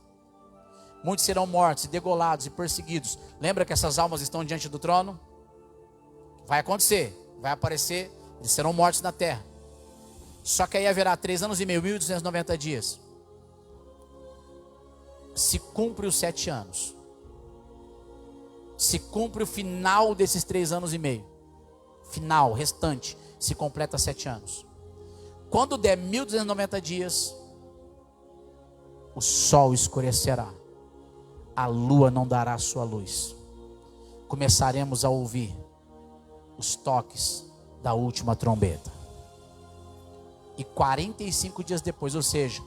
Muitos serão mortos, degolados e perseguidos. Lembra que essas almas estão diante do trono? Vai acontecer, vai aparecer, eles serão mortos na terra. Só que aí haverá 3 anos e meio, 1290 dias. Se cumpre os 7 anos. Se cumpre o final desses 3 anos e meio. Final, restante, se completa 7 anos. Quando der 1290 dias, o sol escurecerá. A lua não dará sua luz. Começaremos a ouvir os toques da última trombeta. E 45 dias depois, ou seja,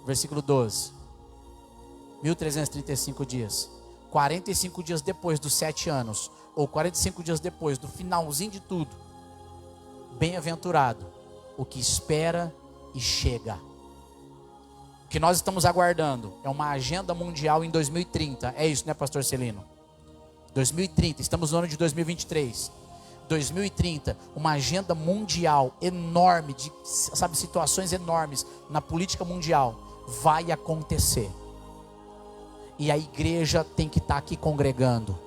versículo 12, 1335 dias, 45 dias depois dos 7 anos, ou 45 dias depois do finalzinho de tudo, bem-aventurado o que espera e chega. O que nós estamos aguardando é uma agenda mundial em 2030. É isso, né, pastor Celino? 2030, estamos no ano de 2023. 2030, uma agenda mundial enorme, de, sabe, situações enormes na política mundial, vai acontecer. E a igreja tem que estar aqui congregando,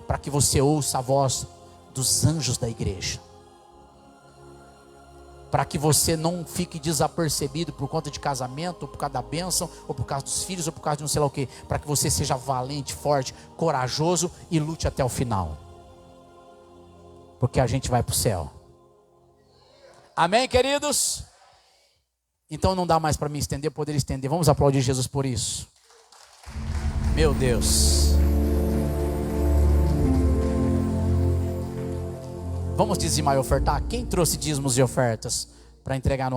para que você ouça a voz dos anjos da igreja. Para que você não fique desapercebido por conta de casamento, ou por causa da bênção, ou por causa dos filhos, ou por causa de não sei lá o que. Para que você seja valente, forte, corajoso e lute até o final. Porque a gente vai para o céu. Amém, queridos? Então não dá mais para mim estender, poder estender. Vamos aplaudir Jesus por isso. Meu Deus. Vamos dizimar e ofertar? Quem trouxe dízimos e ofertas para entregar no